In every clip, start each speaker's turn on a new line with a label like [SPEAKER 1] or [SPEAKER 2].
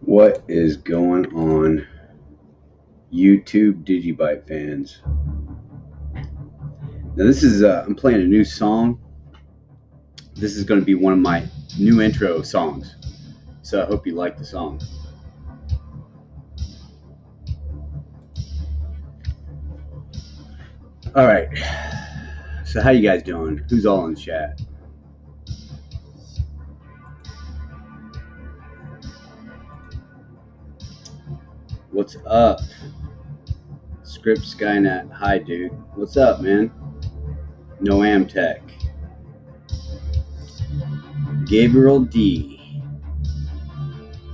[SPEAKER 1] What is going on, YouTube DigiByte fans? Now this is I'm playing a new song. This is going to be one of my new intro songs, so I hope you like the song. All right, so how you guys doing? Who's all in chat? What's up? Script Skynet, hi dude. What's up, man? No Amtech. Gabriel D.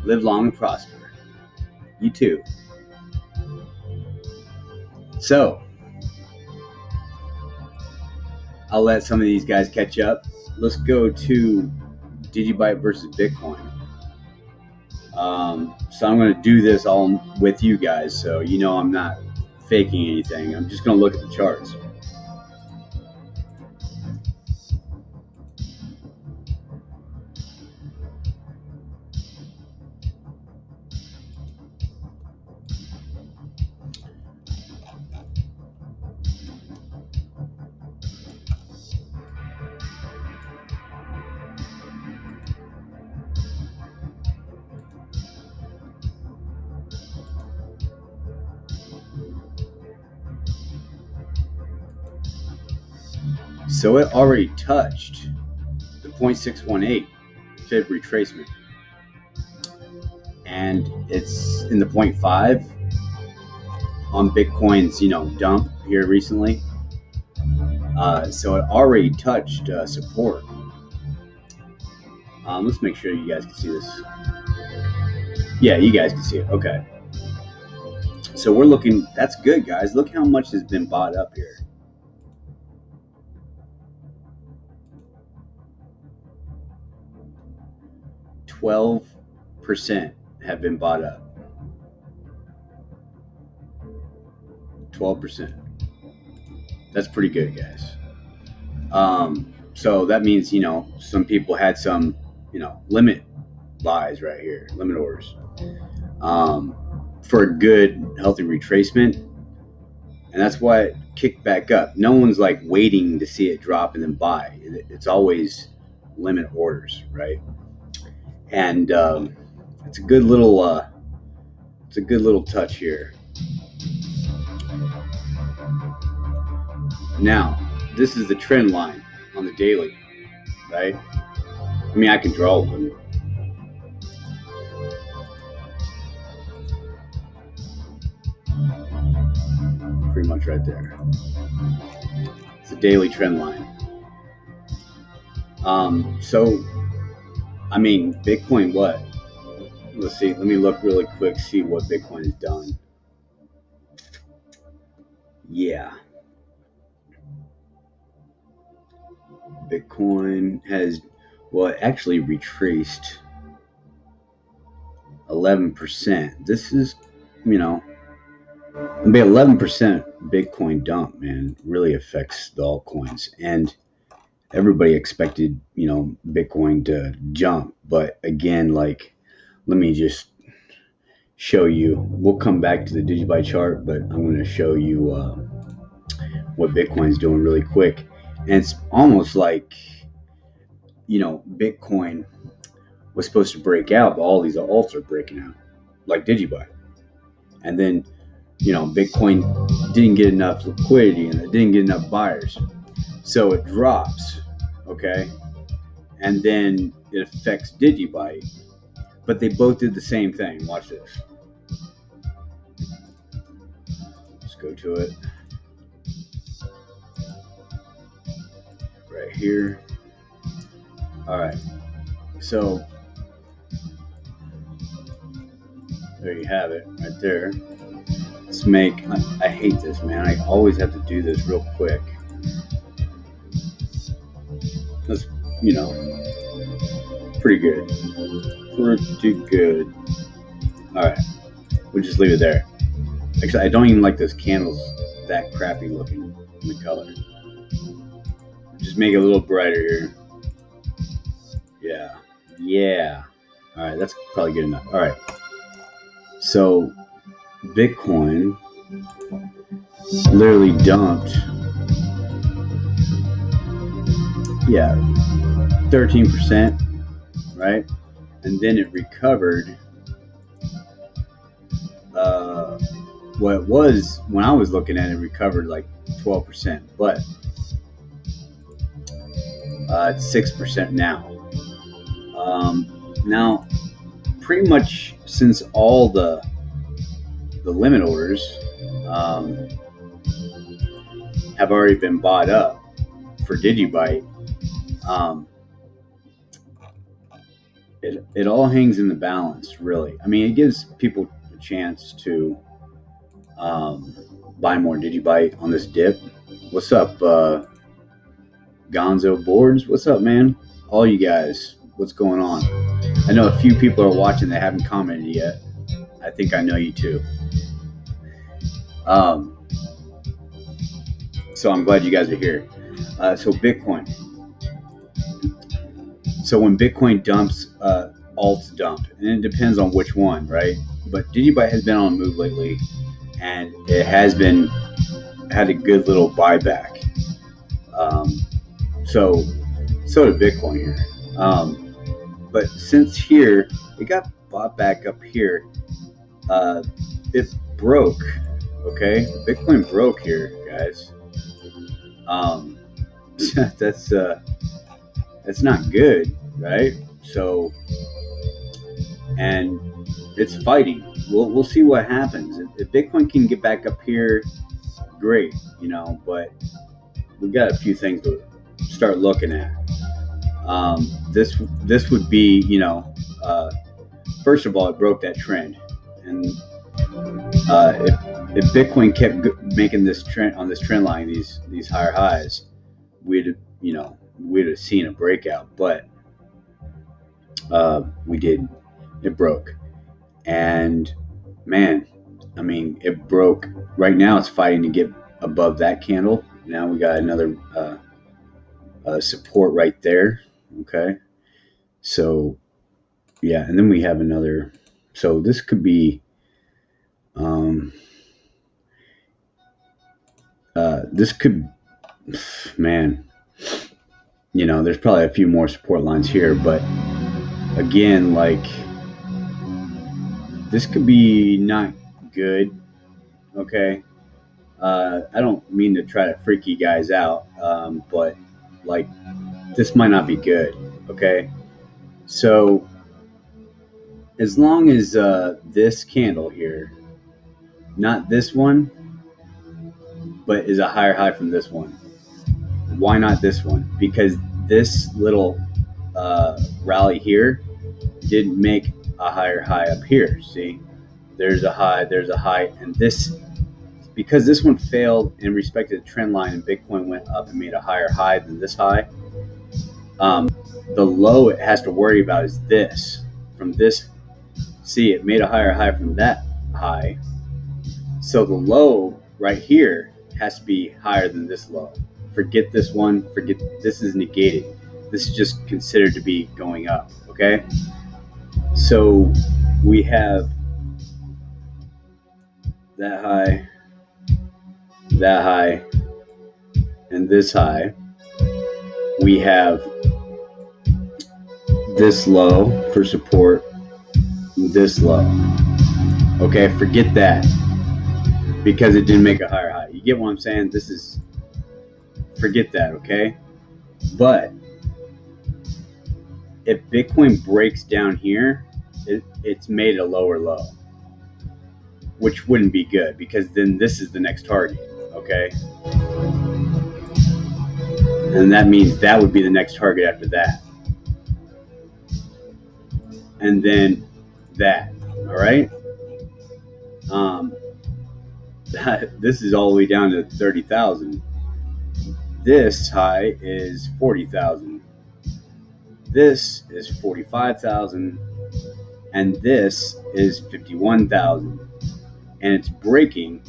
[SPEAKER 1] Live long and prosper. You too. So, I'll let some of these guys catch up. Let's go to DigiByte versus Bitcoin. So I'm going to do this all with you guys, so you know I'm not faking anything. I'm just going to look at the charts. So it already touched the 0.618 fib retracement, and it's in the 0.5 on Bitcoin's dump here recently. So it already touched support. Let's make sure you guys can see this. Yeah, you guys can see it. Okay. So we're looking. That's good, guys. Look how much has been bought up here. %12 have been bought up. 12%. That's pretty good, guys. So that means some people had some limit buys right here, limit orders, for a good healthy retracement, and that's why it kicked back up. No one's like waiting to see it drop and then buy. It's always limit orders, right? And it's a good little touch here. Now, this is the trend line on the daily, right? I mean, I can draw one. Pretty much right there. It's a daily trend line. So, I mean, Bitcoin, what? Let's see. Let me look really quick, see what Bitcoin has done. Yeah. Bitcoin has, well, it actually retraced 11%. This is, maybe 11% Bitcoin dump, man, really affects the altcoins. And everybody expected, Bitcoin to jump. But again, let me just show you. We'll come back to the DigiByte chart, but I'm going to show you what Bitcoin's doing really quick. And it's almost like, Bitcoin was supposed to break out, but all these alts are breaking out, like DigiByte. And then, Bitcoin didn't get enough liquidity and it didn't get enough buyers. So it drops, okay? And then it affects DigiByte. But they both did the same thing. Watch this. Let's go to it. Right here. All right. So there you have it, right there. Let's make. I hate this, man. I always have to do this real quick. That's pretty good. Pretty good. All right. We'll just leave it there. Actually, I don't even like those candles that crappy looking in the color. Just make it a little brighter here. Yeah. All right, that's probably good enough. All right. So Bitcoin literally dumped, 13%, right? And then it recovered. What it was when I was looking at it, recovered like 12%, but it's 6% now. Now, pretty much since all the limit orders have already been bought up for DigiByte, it all hangs in the balance, really. I mean, it gives people a chance to buy more DigiByte on this dip. What's up, Gonzo Boards? What's up, man? All you guys, what's going on? I know a few people are watching that haven't commented yet. I think I know you too. So I'm glad you guys are here. So Bitcoin. So when Bitcoin dumps, alts dump, and it depends on which one, right? But DigiByte has been on a move lately, and it has had a good little buyback. So did Bitcoin here. But since here, it got bought back up here. It broke. Okay, Bitcoin broke here, guys. That's not good, right? So, and it's fighting. We'll see what happens. If Bitcoin can get back up here, great, but we've got a few things to start looking at. This would be, first of all, it broke that trend, and if Bitcoin kept making this trend on this trend line, these higher highs, we'd have seen a breakout, but we didn't. It broke, and man, I mean, it broke. Right now, it's fighting to get above that candle. Now we got another support right there. Okay, so yeah, and then we have another. So this could be. This could, man, there's probably a few more support lines here, but again, like, this could be not good. Okay. I don't mean to try to freak you guys out, but like, this might not be good. Okay. So as long as this candle here, not this one, but is a higher high from this one. Why not this one? Because this little rally here didn't make a higher high up here. See, there's a high, and this, because this one failed in respect to the trend line and Bitcoin went up and made a higher high than this high. The low it has to worry about is this, from this. See, it made a higher high from that high. So the low right here has to be higher than this low. Forget this one. Forget this is negated. This is just considered to be going up. Okay. So we have that high, and this high. We have this low for support, this low. Okay, forget that, because it didn't make a higher high. You get what I'm saying? Forget that, okay? But if Bitcoin breaks down here, it's made a lower low, which wouldn't be good, because then this is the next target, okay? And that means that would be the next target after that. And then that, all right? This is all the way down to 30,000. This high is 40,000. This is 45,000. And this is 51,000. And it's breaking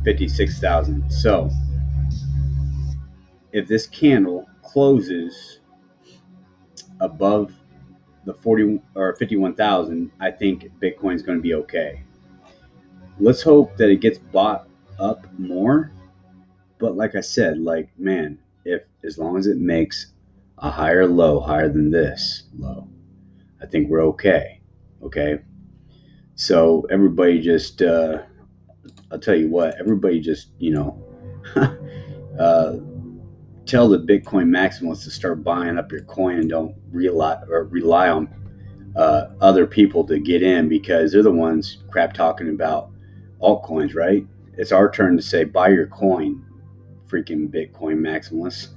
[SPEAKER 1] 56,000. So if this candle closes above the 40 or 51,000, I think Bitcoin is going to be okay. Let's hope that it gets bought up more. But like I said, like, man, if as long as it makes a higher low, higher than this low, I think we're okay. Okay. So everybody just, I'll tell you what, everybody just, tell the Bitcoin maximalists to start buying up your coin and don't rely on other people to get in, because they're the ones crap talking about altcoins, right? It's our turn to say, buy your coin, freaking Bitcoin maximalists.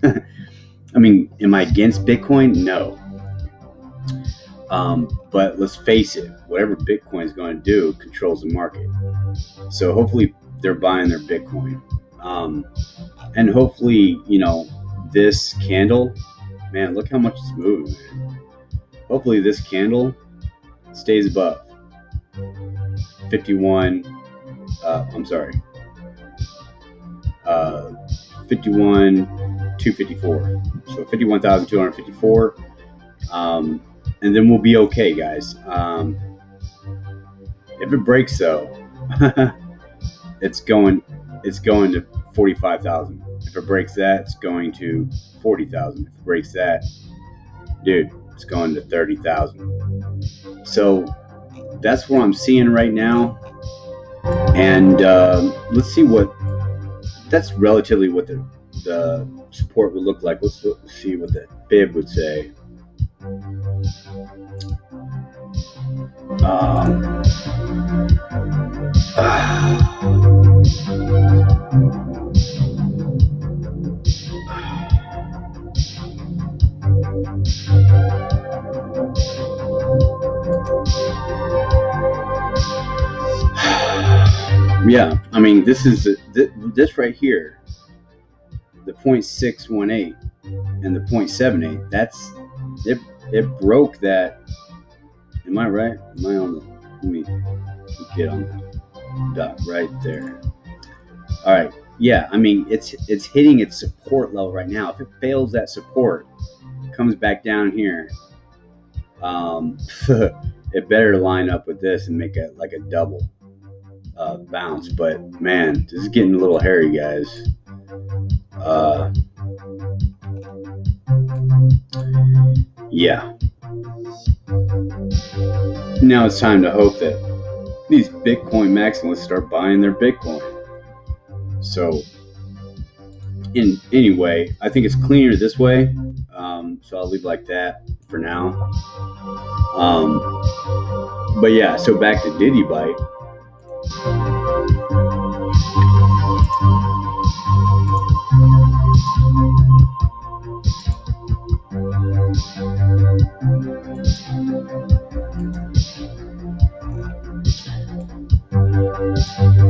[SPEAKER 1] I mean, am I against Bitcoin? No. But let's face it, whatever Bitcoin is going to do controls the market. So hopefully they're buying their Bitcoin. And hopefully, this candle, man, look how much it's moving, man. Hopefully this candle stays above 51, 51,254. So 51,254. And then we'll be okay, guys. If it breaks, though, it's going to 45,000. If it breaks that, it's going to 40,000. If it breaks that, dude, it's going to 30,000. So that's what I'm seeing right now. And let's see that's relatively what the support would look like. Let's see what the bib would say. Yeah, I mean, this is this right here, the 0.618 and the 0.78. That's it. It broke that. Am I right? Am I on the? Let me get on the dot right there. All right. Yeah, I mean, it's hitting its support level right now. If it fails that support, comes back down here, it better line up with this and make it like a double bounce. But man, this is getting a little hairy, guys. Yeah. Now it's time to hope that these Bitcoin maximalists start buying their Bitcoin. So, anyway, I think it's cleaner this way. So I'll leave it like that for now. But yeah, so back to DigiByte.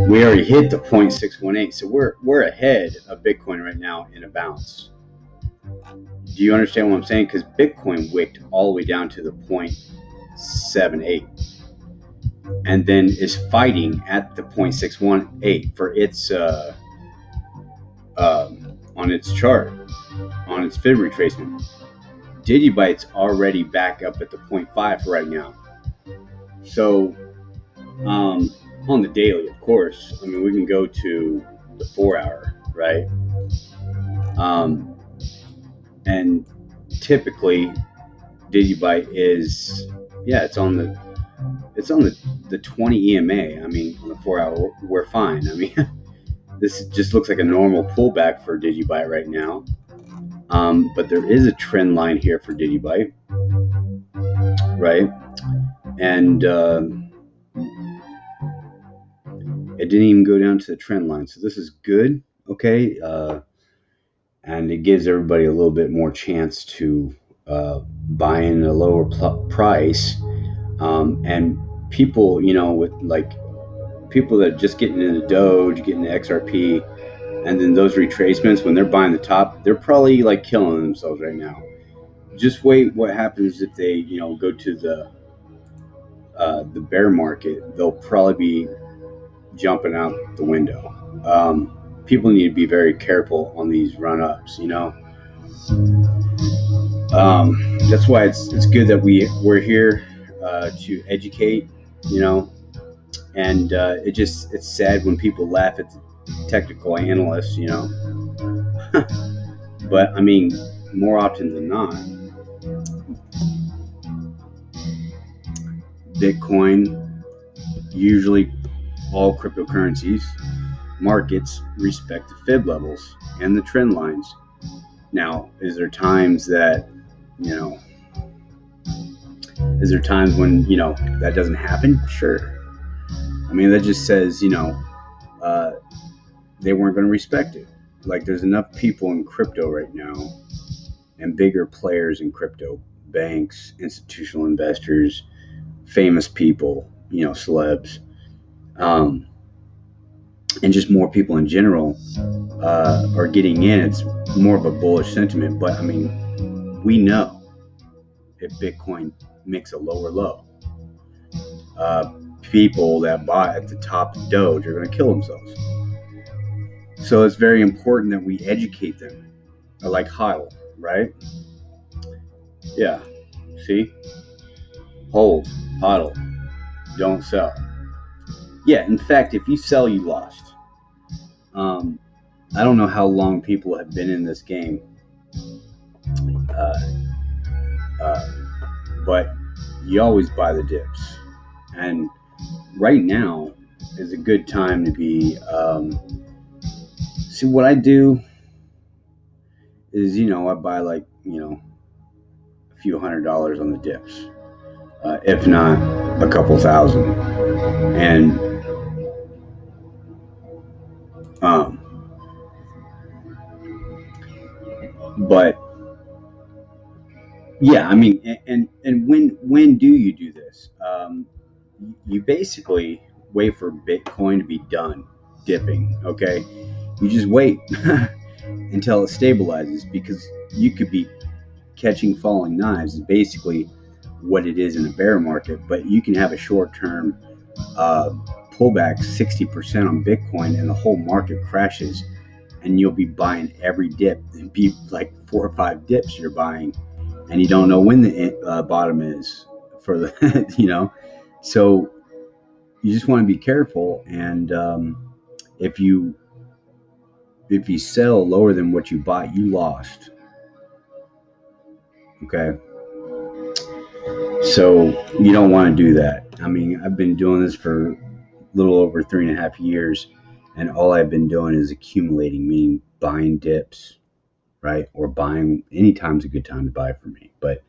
[SPEAKER 1] We already hit the 0.618, so we're ahead of Bitcoin right now in a bounce. Do you understand what I'm saying? Because Bitcoin wicked all the way down to the 0.78, and then is fighting at the 0.618 for its on its chart, on its fib retracement. DigiByte's already back up at the 0.5 for right now. So on the daily, of course, I mean, we can go to the 4 hour, right? And typically DigiByte is, it's on the 20 EMA. I mean, on the 4 hour, we're fine. I mean, this just looks like a normal pullback for DigiByte right now. But there is a trend line here for DigiByte, right? And it didn't even go down to the trend line, so this is good. Okay, and it gives everybody a little bit more chance to buy in at a lower price, and people, with like people that are just getting into Doge, getting the XRP, and then those retracements, when they're buying the top, they're probably like killing themselves right now. Just wait what happens if they go to the bear market. They'll probably be jumping out the window. People need to be very careful on these run-ups, That's why it's good that we're here to educate, and it's sad when people laugh at the technical analysts, but I mean, more often than not, Bitcoin, usually all cryptocurrencies, markets respect the fib levels and the trend lines. Now, is there times when, that doesn't happen? Sure. I mean, that just says, they weren't going to respect it. Like, there's enough people in crypto right now and bigger players in crypto, banks, institutional investors, famous people, celebs, and just more people in general are getting in. It's more of a bullish sentiment, but I mean, we know if Bitcoin makes a lower low, people that buy at the top of Doge are going to kill themselves. So it's very important that we educate them, like HODL, right? Yeah, see? Hold, HODL, don't sell. Yeah, in fact, if you sell, you lost. I don't know how long people have been in this game, but you always buy the dips. And right now is a good time to be, see what I do is, I buy like, a few $100s on the dips, if not a couple thousand. And, but yeah, I mean, and when do you do this? You basically wait for Bitcoin to be done dipping. Okay, you just wait until it stabilizes, because you could be catching falling knives. Is basically what it is in a bear market. But you can have a short-term pullback 60% on Bitcoin, and the whole market crashes, and you'll be buying every dip. It'd be like 4 or 5 dips you're buying, and you don't know when the bottom is for the, So you just want to be careful. And if you sell lower than what you bought, you lost. Okay. So you don't want to do that. I mean, I've been doing this for a little over 3.5 years, and all I've been doing is accumulating, meaning buying dips, right? Or buying, anytime's a good time to buy for me. But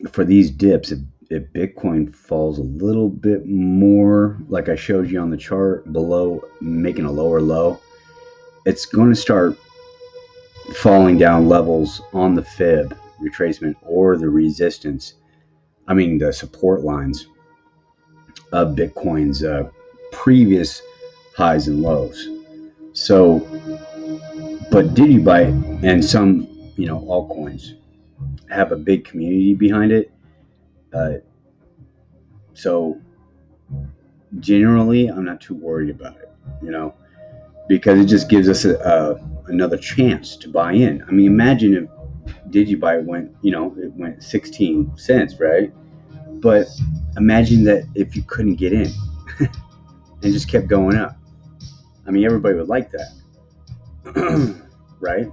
[SPEAKER 1] for these dips, if Bitcoin falls a little bit more, like I showed you on the chart below, making a lower low, it's going to start falling down levels on the fib retracement or the resistance, the support lines of Bitcoin's previous highs and lows. So, but DigiByte and some, altcoins have a big community behind it. So generally, I'm not too worried about it, because it just gives us another chance to buy in. I mean, imagine if DigiByte went, it went 16 cents, right? But imagine that if you couldn't get in and just kept going up. I mean, everybody would like that, right?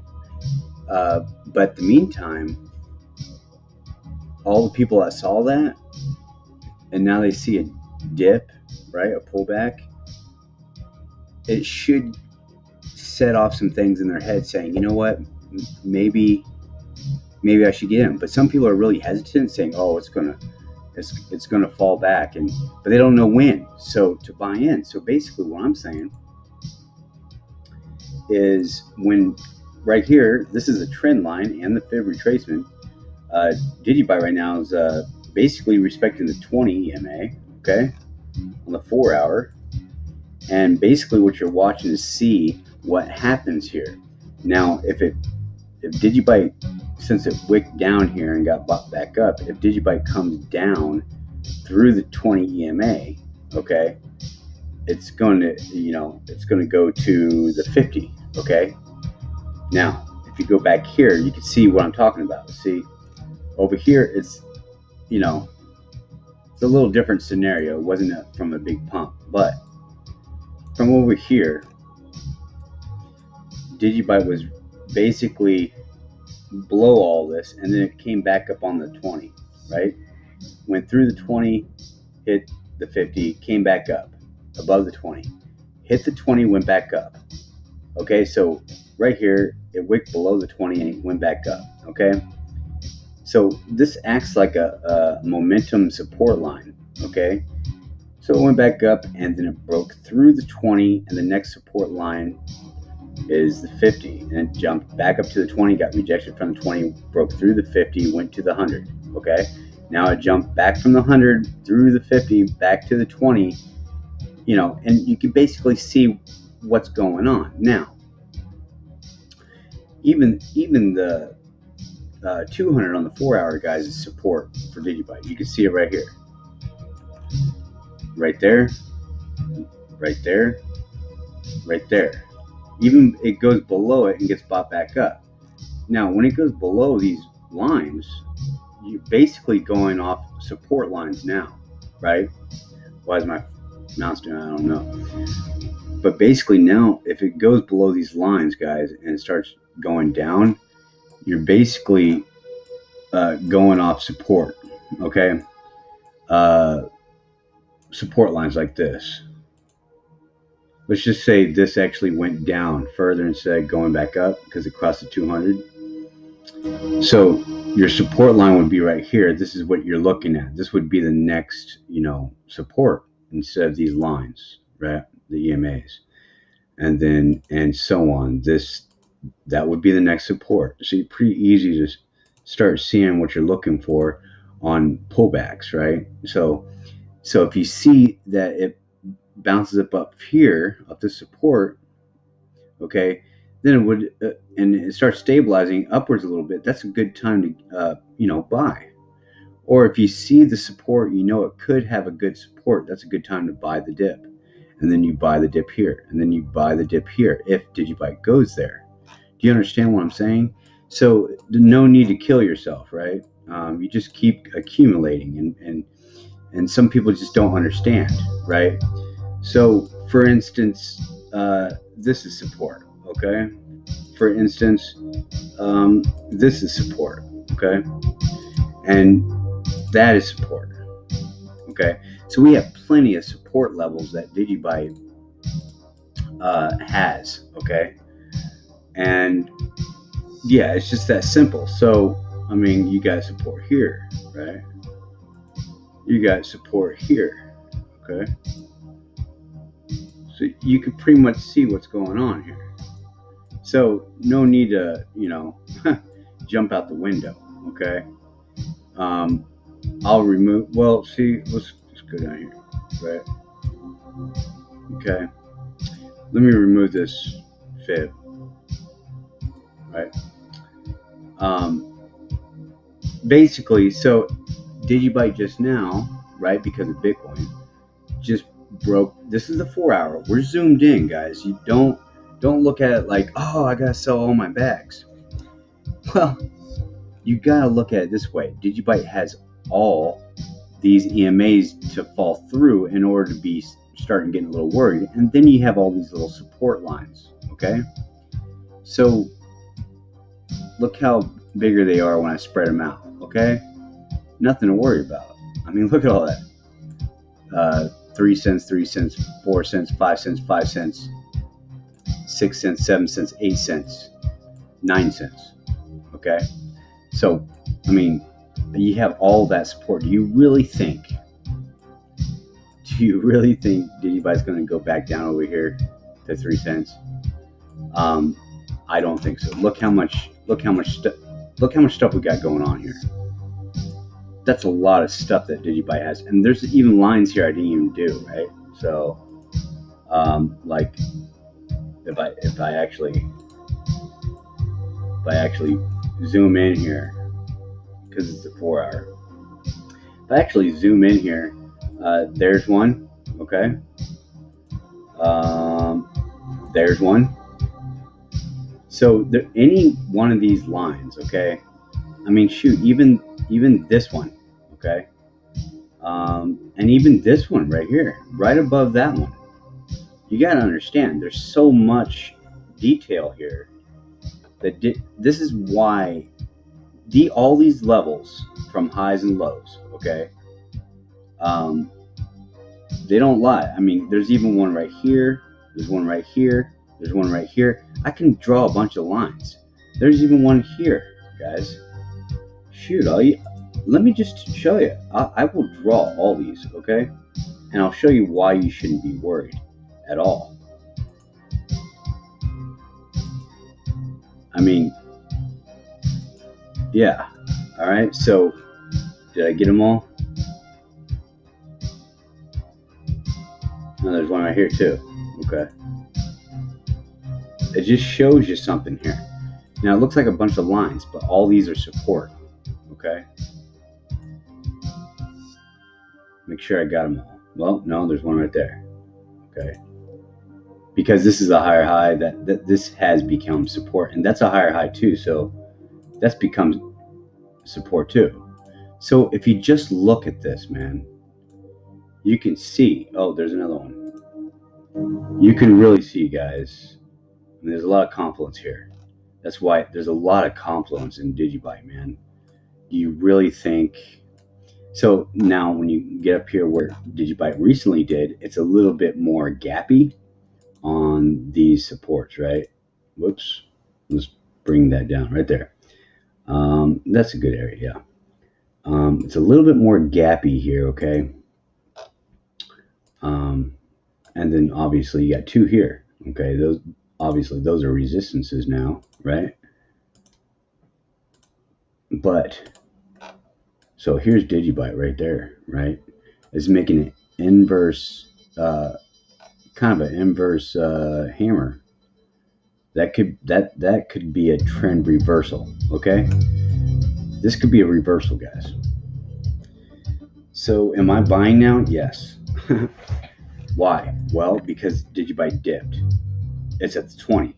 [SPEAKER 1] But in the meantime, all the people that saw that, and now they see a dip, right, a pullback, it should set off some things in their head saying, you know what, maybe I should get in. But some people are really hesitant, saying, oh, it's gonna fall back, but they don't know when, so to buy in. So basically what I'm saying is, when right here, this is a trend line and the fib retracement, DigiByte right now is basically respecting the 20 EMA, okay, on the 4 hour. And basically what you're watching is see what happens here. Now, if DigiByte, since it wicked down here and got bought back up, if DigiByte comes down through the 20 EMA, okay, it's going to go to the 50, okay? Now, if if you go back here, you can see what I'm talking about. See, over here, it's, you know, it's a little different scenario. It wasn't from a big pump, but from over here, DigiByte was basically below all this, and then it came back up on the 20, right? Went through the 20, hit the 50, came back up above the 20, hit the 20, went back up. Okay, so right here, it wicked below the 20 and it went back up. Okay, so this acts like a momentum support line. Okay, so it went back up and then it broke through the 20, and the next support line is the 50, and it jumped back up to the 20, got rejected from the 20, broke through the 50, went to the 100. Okay, now it jumped back from the 100 through the 50 back to the 20, you know, and you can basically see what's going on. Now, even the 200 on the 4-hour, guys, is support for DigiByte. You can see it right here, right there, right there, right there. Even it goes below it and gets bought back up. Now, when it goes below these lines, you're basically going off support lines now, right? Why is my mouse doing? I don't know. But basically now, if it goes below these lines, guys, and it starts going down, you're basically going off support, okay? Support lines like this. Let's just say this actually went down further instead of going back up because it crossed the 200. So your support line would be right here. This is what you're looking at. This would be the next, you know, support instead of these lines, right? The EMAs, and then and so on. That would be the next support. So it's pretty easy to start seeing what you're looking for on pullbacks, right? So if you see that it bounces up here, up to support, okay, then it would, and it starts stabilizing upwards a little bit, that's a good time to, you know, buy. Or if you see the support, you know it could have a good support, that's a good time to buy the dip. And then you buy the dip here, and then you buy the dip here if DigiByte goes there. Do you understand what I'm saying? So no need to kill yourself, right? You just keep accumulating, and some people just don't understand, right? So, for instance, this is support, okay? For instance, this is support, okay? And that is support, okay? So we have plenty of support levels that DigiByte has, okay? And yeah, it's just that simple. So, I mean, you got support here, right? You got support here, okay? So you can pretty much see what's going on here. So no need to, you know, jump out the window, okay? I'll remove, well, see, let's go down here, right? Okay. Let me remove this fib, right? Basically, so DigiByte just now, right, because of Bitcoin, just broke. This is the 4-hour. We're zoomed in, guys. You don't look at it like, oh, I gotta sell all my bags. Well, you gotta look at it this way. DigiByte has all these EMAs to fall through in order to be starting getting a little worried, and then you have all these little support lines. Okay, so look how bigger they are when I spread them out. Okay, nothing to worry about. I mean, look at all that. 3 cents, 3 cents, 4 cents, 5 cents, 5 cents, 6 cents, 7 cents, 8 cents, 9 cents. Okay, so I mean, you have all that support. Do you really think DigiByte's going to go back down over here to 3 cents? I don't think so. Look how much stuff we got going on here. That's a lot of stuff that DigiByte has, and there's even lines here I didn't even do, right? So, like if I actually zoom in here, because it's a 4-hour. If I actually zoom in here, there's one, okay? There's one. So there, any one of these lines, okay? I mean, shoot, even this one, okay? And even this one right here, right above that one. You got to understand, there's so much detail here that this is why all these levels from highs and lows, okay? They don't lie. I mean, there's even one right here. There's one right here. There's one right here. I can draw a bunch of lines. There's even one here, guys. Shoot, let me just show you. I will draw all these, okay? And I'll show you why you shouldn't be worried at all. I mean, yeah. All right, so did I get them all? No, there's one right here too. Okay. It just shows you something here. Now it looks like a bunch of lines, but all these are support. Okay. Make sure I got them all. Well, no, there's one right there. Okay. Because this is a higher high, that this has become support, and that's a higher high too. So that's become support too. So if you just look at this, man, you can see. Oh, there's another one. You can really see, guys. I mean, there's a lot of confluence here. That's why there's a lot of confluence in DigiByte, man. You really think so? Now, when you get up here where DigiByte recently did, it's a little bit more gappy on these supports, right? Whoops. Let's bring that down right there. That's a good area, yeah. It's a little bit more gappy here, okay? And then obviously you got two here, okay? Those obviously those are resistances now, right? But so here's DigiByte right there, right? It's making an inverse, kind of an inverse hammer. That could be a trend reversal, okay? This could be a reversal, guys. So am I buying now? Yes. Why? Well, because DigiByte dipped. It's at the 20.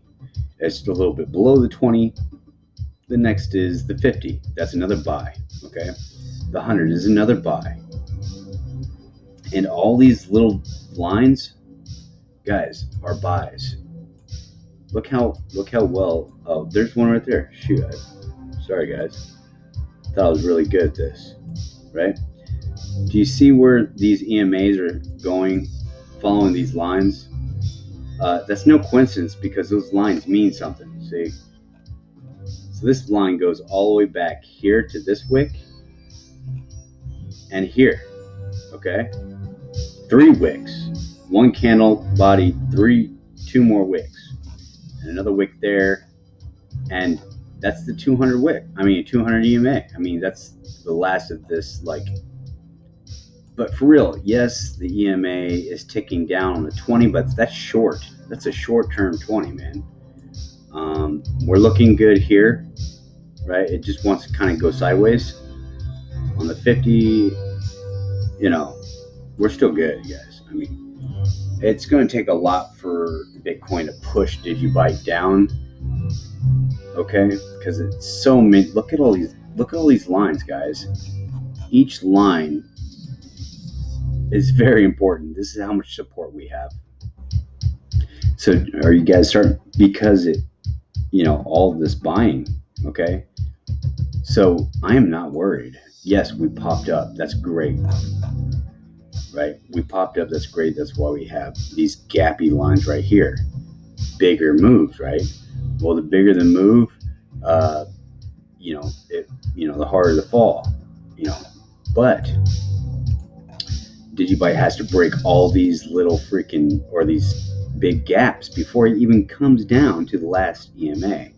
[SPEAKER 1] It's a little bit below the 20. The next is the 50. That's another buy, okay? The 100 is another buy. And all these little lines, guys, are buys. Look how well. Oh, there's one right there. Shoot, sorry guys. Thought I was really good at this, right? Do you see where these EMAs are going, following these lines? That's no coincidence because those lines mean something. See? So this line goes all the way back here to this wick and here. Okay, 3 wicks, 1 candle body, 2 more wicks, and another wick there, and that's the 200 wick. I mean, 200 EMA. I mean, that's the last of this, like. But for real, yes, the EMA is ticking down on the 20, but that's short. That's a short-term 20, man. We're looking good here, right? It just wants to kind of go sideways. On the 50, you know, we're still good, guys. I mean, it's going to take a lot for Bitcoin to push DigiByte down, okay? Because it's so many. Look at all these lines, guys. Each line is very important. This is how much support we have. So are you guys starting, because it, you know, all this buying, okay? So I am not worried. Yes, we popped up. That's great, right? We popped up. That's great. That's why we have these gappy lines right here. Bigger moves, right? Well, the bigger the move, you know, the harder the fall, you know. But DigiByte has to break all these little freaking, or these big gaps before it even comes down to the last EMA,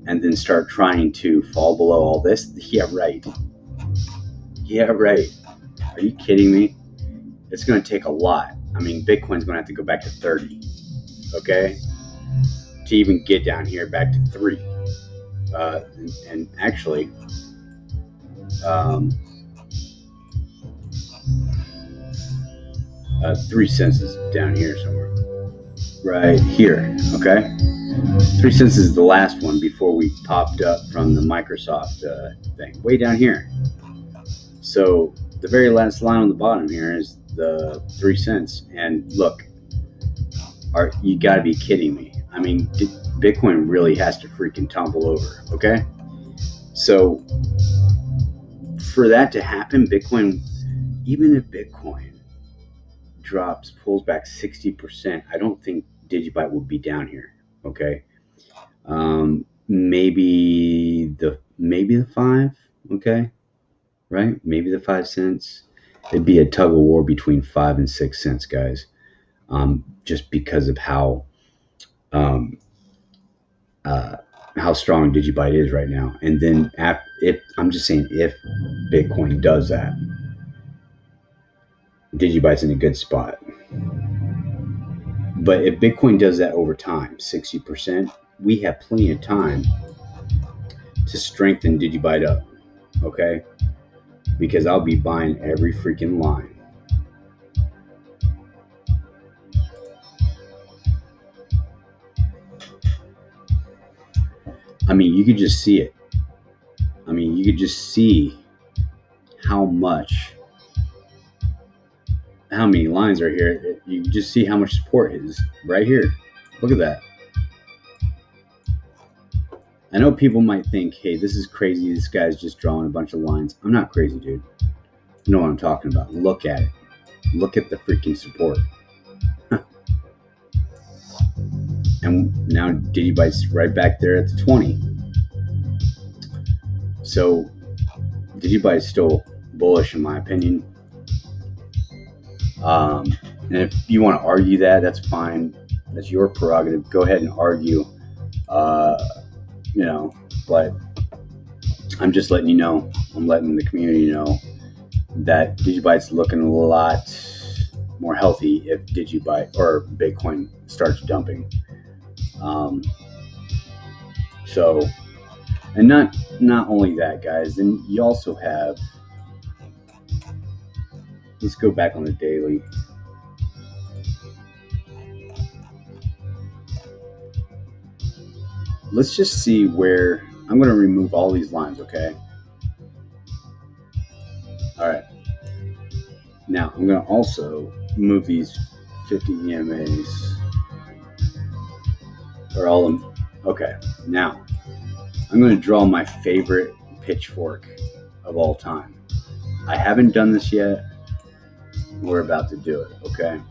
[SPEAKER 1] and then start trying to fall below all this. Yeah, right. Yeah, right. Are you kidding me? It's going to take a lot. I mean, Bitcoin's going to have to go back to 30, okay, to even get down here back to 3. And actually, 3 cents is down here somewhere, right here, okay? 3 cents is the last one before we popped up from the Microsoft thing, way down here. So the very last line on the bottom here is the 3 cents. And look, you got to be kidding me. I mean, Bitcoin really has to freaking tumble over, okay? So for that to happen, Bitcoin, even if Bitcoin pulls back 60%, I don't think DigiByte will be down here, okay? Maybe the 5, okay? Right? Maybe the 5 cents. It'd be a tug of war between 5 and 6 cents, guys. Just because of how strong DigiByte is right now. And then I'm just saying, if Bitcoin does that, DigiByte's in a good spot. But if Bitcoin does that over time, 60%, we have plenty of time to strengthen DigiByte up, okay? Because I'll be buying every freaking line. I mean, you could just see it. I mean, you could just see how many lines are here. You can just see how much support is right here. Look at that. I know people might think, hey, this is crazy. This guy's just drawing a bunch of lines. I'm not crazy, dude. You know what I'm talking about. Look at it. Look at the freaking support. And now DigiByte's right back there at the 20. So DigiByte's still bullish in my opinion. And if you want to argue that, that's fine. That's your prerogative. Go ahead and argue. But I'm just letting you know. I'm letting the community know that DigiByte's looking a lot more healthy if DigiByte or Bitcoin starts dumping. And not only that, guys, then you also have, let's go back on the daily. Let's just see where, I'm going to remove all these lines, okay? All right. Now, I'm going to also move these 50 EMAs, or all of them. Okay, now, I'm going to draw my favorite pitchfork of all time. I haven't done this yet. We're about to do it, okay?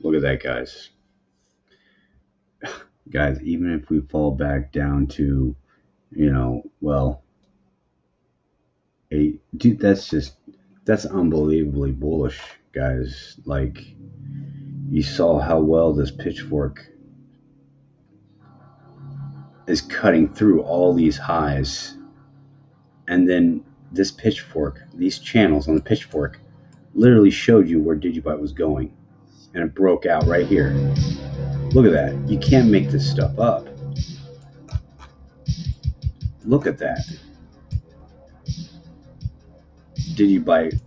[SPEAKER 1] Look at that, guys. Guys, even if we fall back down to, well, 8, dude, that's unbelievably bullish, guys. Like, you saw how well this pitchfork is cutting through all these highs. And then this pitchfork, these channels on the pitchfork, literally showed you where DigiByte was going. And it broke out right here. Look at that. You can't make this stuff up. Look at that. DigiByte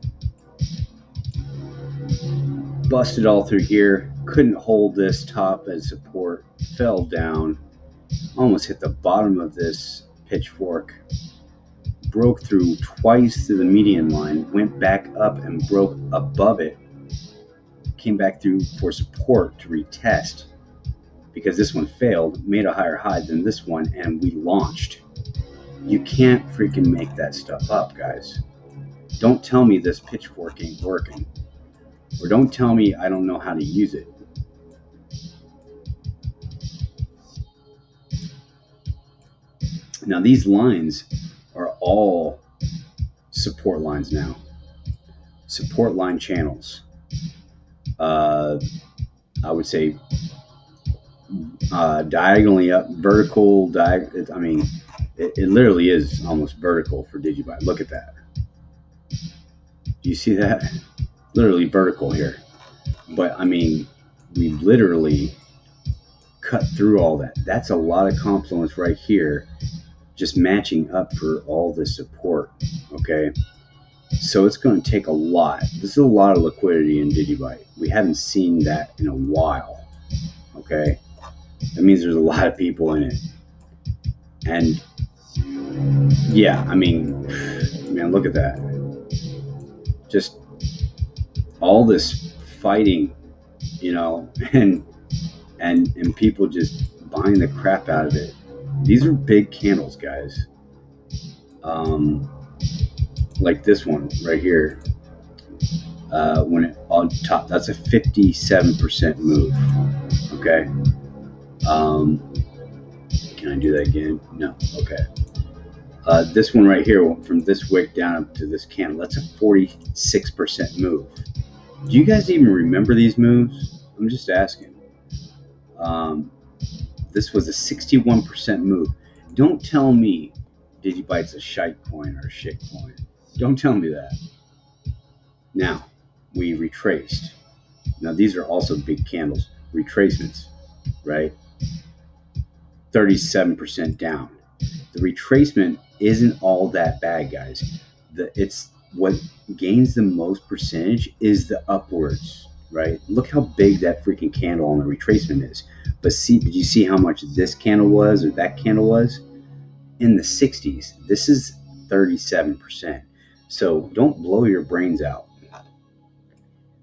[SPEAKER 1] busted all through here, couldn't hold this top as support, fell down, almost hit the bottom of this pitchfork, broke through twice through the median line, went back up and broke above it, came back through for support to retest because this one failed, made a higher high than this one, and we launched. You can't freaking make that stuff up, guys. Don't tell me this pitchfork ain't working, or don't tell me I don't know how to use it. Now these lines are all support lines now. Support line channels. I would say diagonally up, vertical. I mean, it literally is almost vertical for DigiByte. Look at that. Do you see that? Literally vertical here. But I mean, we literally cut through all that. That's a lot of confluence right here, just matching up for all this support. Okay. So it's going to take a lot. This is a lot of liquidity in DigiByte. We haven't seen that in a while. Okay. That means there's a lot of people in it. And yeah, I mean, man, look at that. Just all this fighting, you know, and people just buying the crap out of it. These are big candles, guys. Like this one right here. When it on top, that's a 57% move. Okay. Can I do that again? No. Okay. This one right here, from this wick down up to this candle, that's a 46% move. Do you guys even remember these moves? I'm just asking. This was a 61% move. Don't tell me DigiByte's a shite coin or a shit coin. Don't tell me that. Now, we retraced. Now, these are also big candles. Retracements, right? 37% down. The retracement isn't all that bad, guys. It's what gains the most percentage is the upwards, right? Look how big that freaking candle on the retracement is. But see, did you see how much this candle was or that candle was? In the 60s. This is 37%. So don't blow your brains out.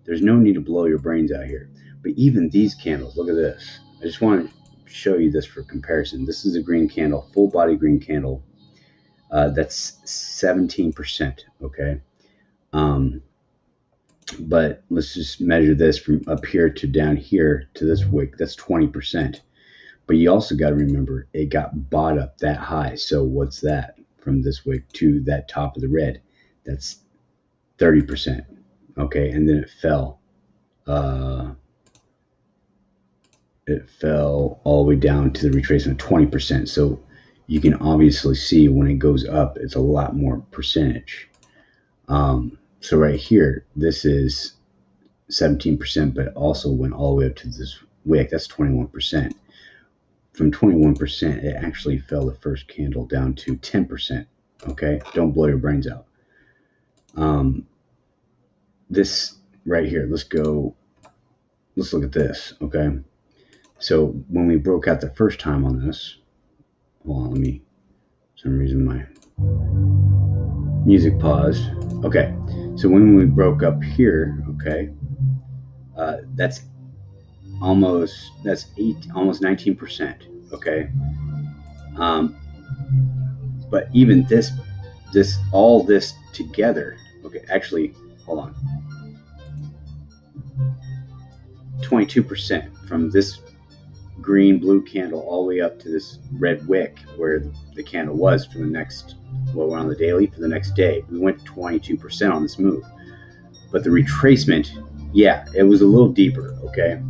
[SPEAKER 1] There's no need to blow your brains out here. But even these candles, look at this. I just want to show you this for comparison. This is a green candle, full body green candle. That's 17%. Okay. But let's just measure this from up here to down here to this wick. That's 20%. But you also got to remember it got bought up that high. So what's that from this wick to that top of the red? That's 30%. Okay. And then it fell. It fell all the way down to the retracement, 20%. So you can obviously see when it goes up, it's a lot more percentage. So right here, this is 17%, but also went all the way up to this wick. That's 21%. From 21%, it actually fell the first candle down to 10%. Okay, don't blow your brains out. This right here, let's look at this. Okay. So when we broke out the first time on this, hold on, for some reason my music paused. Okay, so when we broke up here, okay, that's almost 19%. Okay, but even all this together, okay, actually, hold on, 22% from this green blue candle all the way up to this red wick where the candle was for the next, well, we're on the daily for the next day. We went 22% on this move, but the retracement, yeah, it was a little deeper, okay,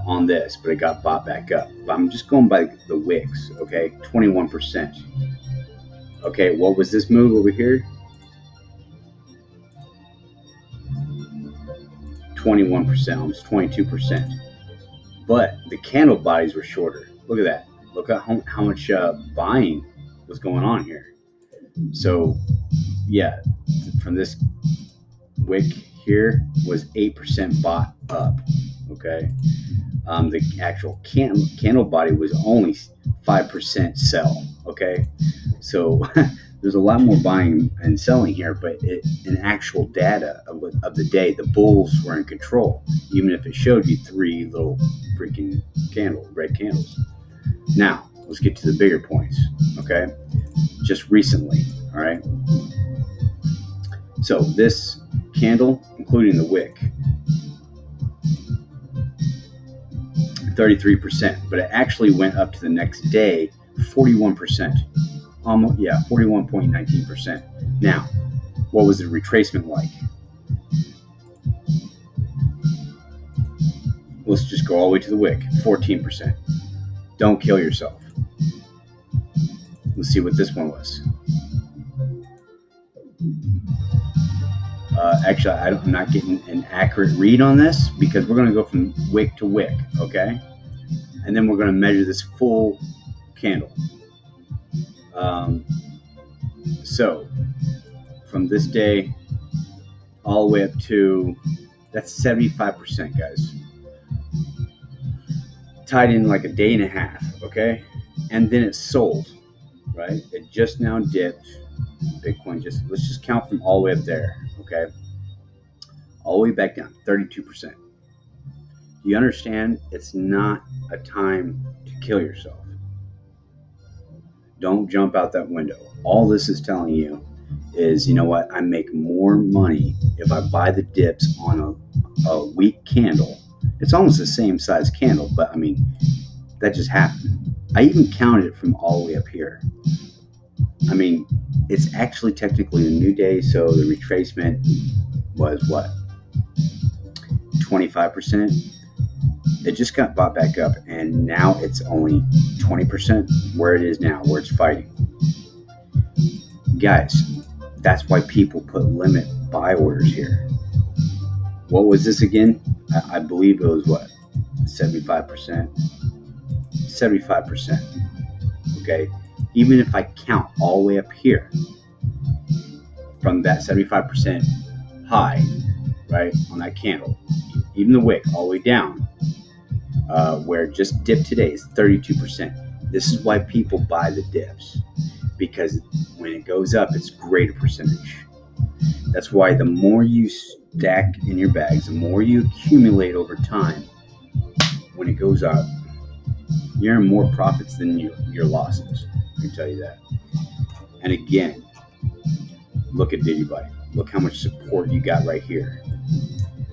[SPEAKER 1] on this, but it got bought back up. But I'm just going by the wicks, okay, 21%. Okay, what was this move over here? 21%, almost 22%. But the candle bodies were shorter. Look at that. Look at how much buying was going on here. So, yeah, from this wick here was 8% bought up, okay? The actual candle body was only 5% sell, okay? So there's a lot more buying and selling here, but in actual data of the day, the bulls were in control, even if it showed you 3 little freaking red candles. Now, let's get to the bigger points, okay? Just recently, all right? So this candle, including the wick, 33%, but it actually went up to the next day 41%. Almost, yeah, 41.19%. Now, what was the retracement like? Let's just go all the way to the wick, 14%. Don't kill yourself. Let's see what this one was. Actually, I'm not getting an accurate read on this because we're going to go from wick to wick, okay? And then we're going to measure this full candle. So, from this day all the way up to, that's 75%, guys. Tied in like a day and a half, okay? And then it sold, right? It just now dipped. Bitcoin let's just count from all the way up there, okay? All the way back down, 32%. You understand? It's not a time to kill yourself. Don't jump out that window. All this is telling you is, you know what? I make more money if I buy the dips on a weak candle. It's almost the same size candle, but I mean, that just happened. I even counted it from all the way up here. I mean, it's actually technically a new day, so the retracement was what? 25%. It just got bought back up, and now it's only 20% where it is now, where it's fighting. Guys, that's why people put limit buy orders here. What was this again? I believe it was what? 75%? 75%. Okay? Even if I count all the way up here from that 75% high, right, on that candle, even the wick all the way down, where it just dipped today is 32%. This is why people buy the dips, because when it goes up, it's greater percentage. That's why the more you stack in your bags, the more you accumulate over time, when it goes up, you earn more profits than your losses. I can tell you that. And again, look at DigiByte. Look how much support you got right here.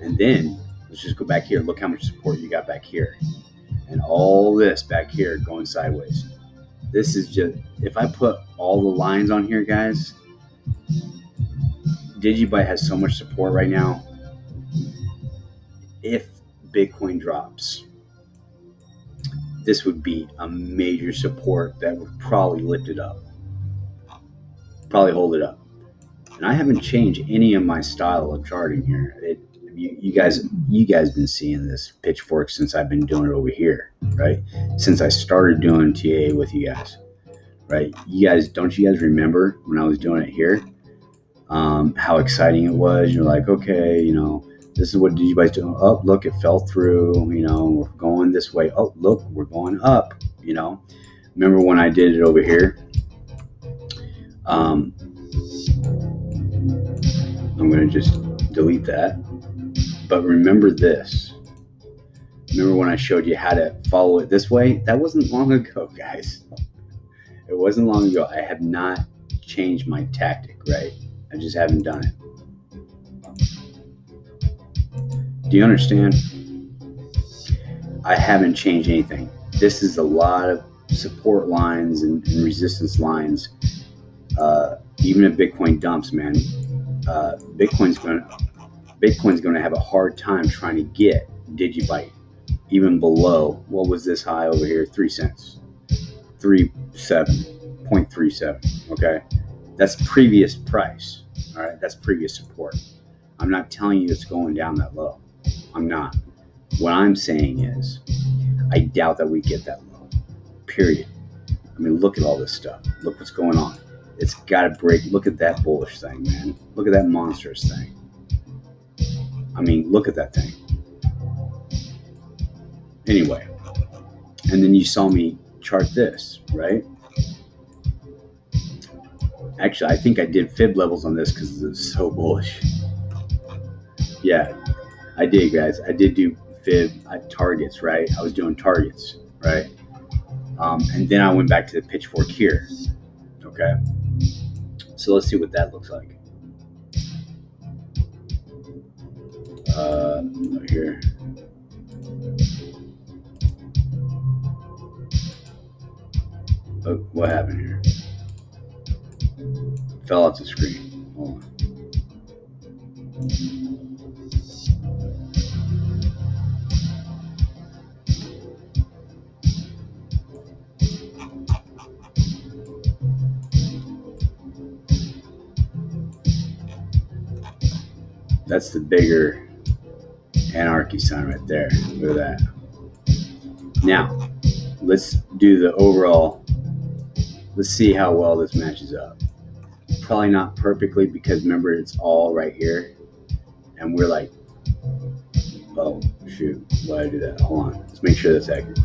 [SPEAKER 1] And then let's just go back here. Look how much support you got back here. And all this back here going sideways. This is just, if I put all the lines on here, guys, DigiByte has so much support right now. If Bitcoin drops, this would be a major support that would probably lift it up. Probably hold it up. And I haven't changed any of my style of charting here. You guys been seeing this pitchfork since I've been doing it over here, right? Since I started doing TA with you guys, right? Don't you guys remember when I was doing it here? How exciting it was. You're like, okay, you know, this is what DigiByte's doing. Oh, look, it fell through. You know, we're going this way. Oh, look, we're going up. You know, remember when I did it over here? I'm going to just delete that. But remember this. Remember when I showed you how to follow it this way? That wasn't long ago, guys. It wasn't long ago. I have not changed my tactic, right? I just haven't done it. Do you understand? I haven't changed anything. This is a lot of support lines and resistance lines. Even if Bitcoin dumps, man, Bitcoin's going to have a hard time trying to get DigiByte even below, what was this high over here? 3 cents. 0.37. Okay, that's previous price. All right, that's previous support. I'm not telling you it's going down that low. I'm not. What I'm saying is, I doubt that we get that low. Period. I mean, look at all this stuff. Look what's going on. It's got to break. Look at that bullish thing, man. Look at that monstrous thing. I mean, look at that thing. Anyway, and then you saw me chart this, right? Actually, I think I did fib levels on this because it's so bullish. Yeah, I did, guys. I did do fib targets, right? I was doing targets, right? And then I went back to the pitchfork here. Okay. So let's see what that looks like. Here. Oh, what happened here? Fell off the screen. Hold on. That's the bigger anarchy sign right there. Look at that. Now, let's do the overall. Let's see how well this matches up. Probably not perfectly because remember it's all right here. And we're like, oh, shoot, why did I do that? Hold on. Let's make sure that's accurate.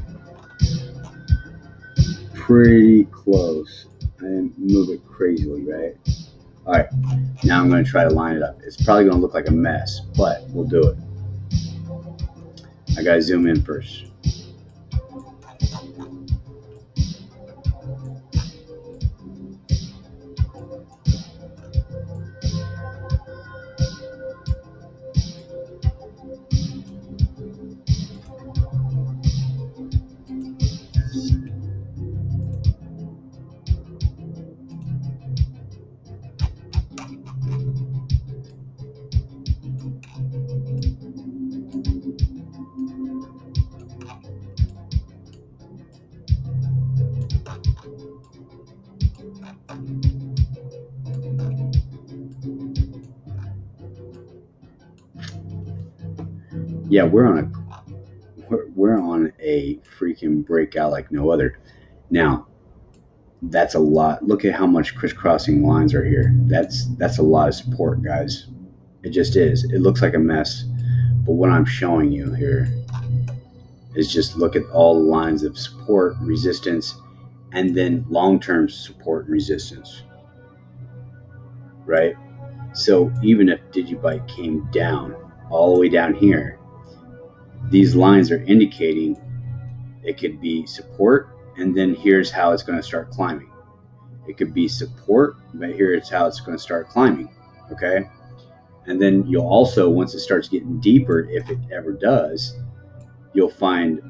[SPEAKER 1] Pretty close. I didn't move it crazily, right? All right, now I'm going to try to line it up. It's probably going to look like a mess, but we'll do it. I got to zoom in first. Yeah, we're on a freaking breakout like no other. Now, that's a lot. Look at how much crisscrossing lines are here. That's a lot of support, guys. It just is. It looks like a mess, but what I'm showing you here is just look at all the lines of support, resistance, and then long-term support and resistance, right? So even if DigiByte came down all the way down here, these lines are indicating it could be support, and then here's how it's going to start climbing. It could be support, but here's how it's going to start climbing, okay? And then you'll also, once it starts getting deeper, if it ever does, you'll find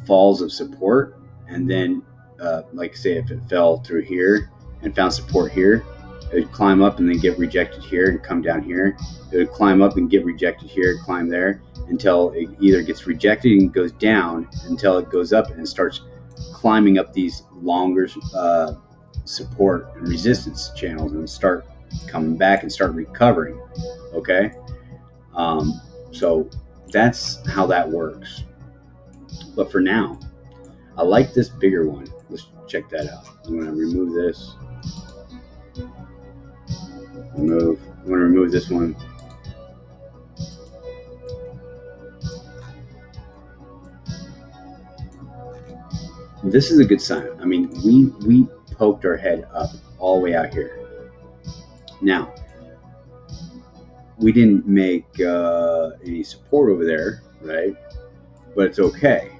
[SPEAKER 1] falls of support, and then like say if it fell through here and found support here, it would climb up and then get rejected here and come down here. It would climb up and get rejected here, climb there, until it either gets rejected and goes down, until it goes up and starts climbing up these longer support and resistance channels and start coming back and start recovering, okay? So that's how that works. But for now, I like this bigger one. Let's check that out. I'm going to remove this. I'm going to remove this one. This is a good sign. I mean, we poked our head up all the way out here. Now, we didn't make any support over there, right? But it's okay.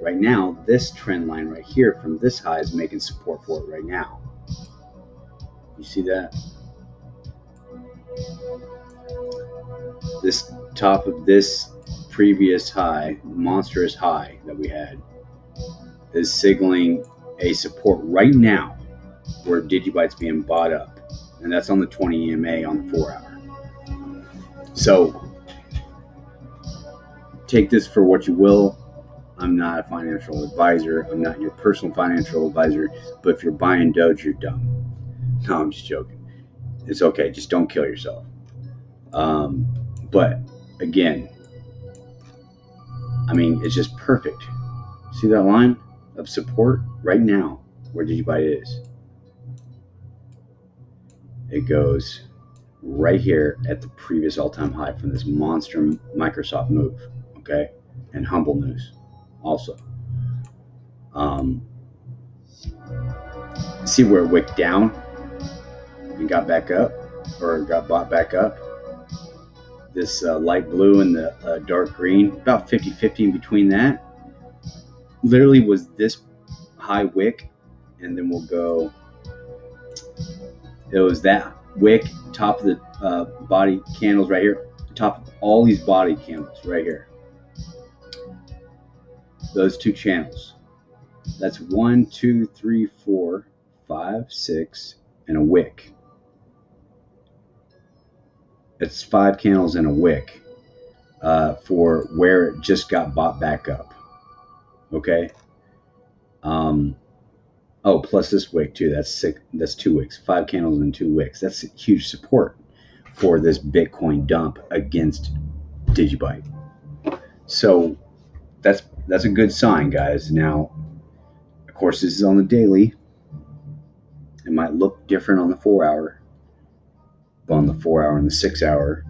[SPEAKER 1] Right now, this trend line right here from this high is making support for it right now. You see that? This top of this previous high, monstrous high that we had, is signaling a support right now where DigiByte's being bought up. And that's on the 20 EMA on the 4 hour. So take this for what you will. I'm not a financial advisor. I'm not your personal financial advisor. But if you're buying Doge, you're dumb. No, I'm just joking. It's okay. Just don't kill yourself. But again, I mean, it's just perfect. See that line of support right now where DigiByte is? It goes right here at the previous all-time high from this monster Microsoft move, okay? And humble news also. See where it wicked down and got back up, or got bought back up? This light blue and the dark green, about 50-50 in between that. Literally was this high wick, and then we'll go, it was that wick, top of the body candles right here, top of all these body candles right here. Those two channels. That's 1, 2, 3, 4, 5, 6, and a wick. It's 5 candles and a wick for where it just got bought back up. Okay. Oh, plus this wick too. That's 6. That's 2 wicks. 5 candles and 2 wicks. That's huge support for this Bitcoin dump against DigiByte. So that's a good sign, guys. Now, of course, this is on the daily. It might look different on the 4-hour. But on the 4-hour and the 6-hour,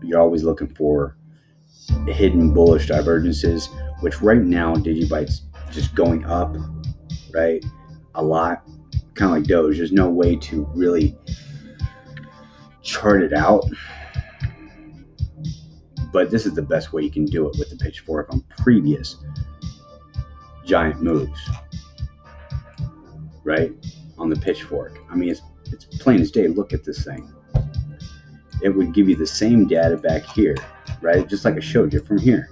[SPEAKER 1] you're always looking for hidden bullish divergences, which right now DigiByte's just going up, right? A lot, kind of like Doge. There's no way to really chart it out, but this is the best way you can do it with the pitchfork on previous giant moves, right? On the pitchfork. I mean, it's plain as day. Look at this thing. It would give you the same data back here, right? Just like I showed you from here.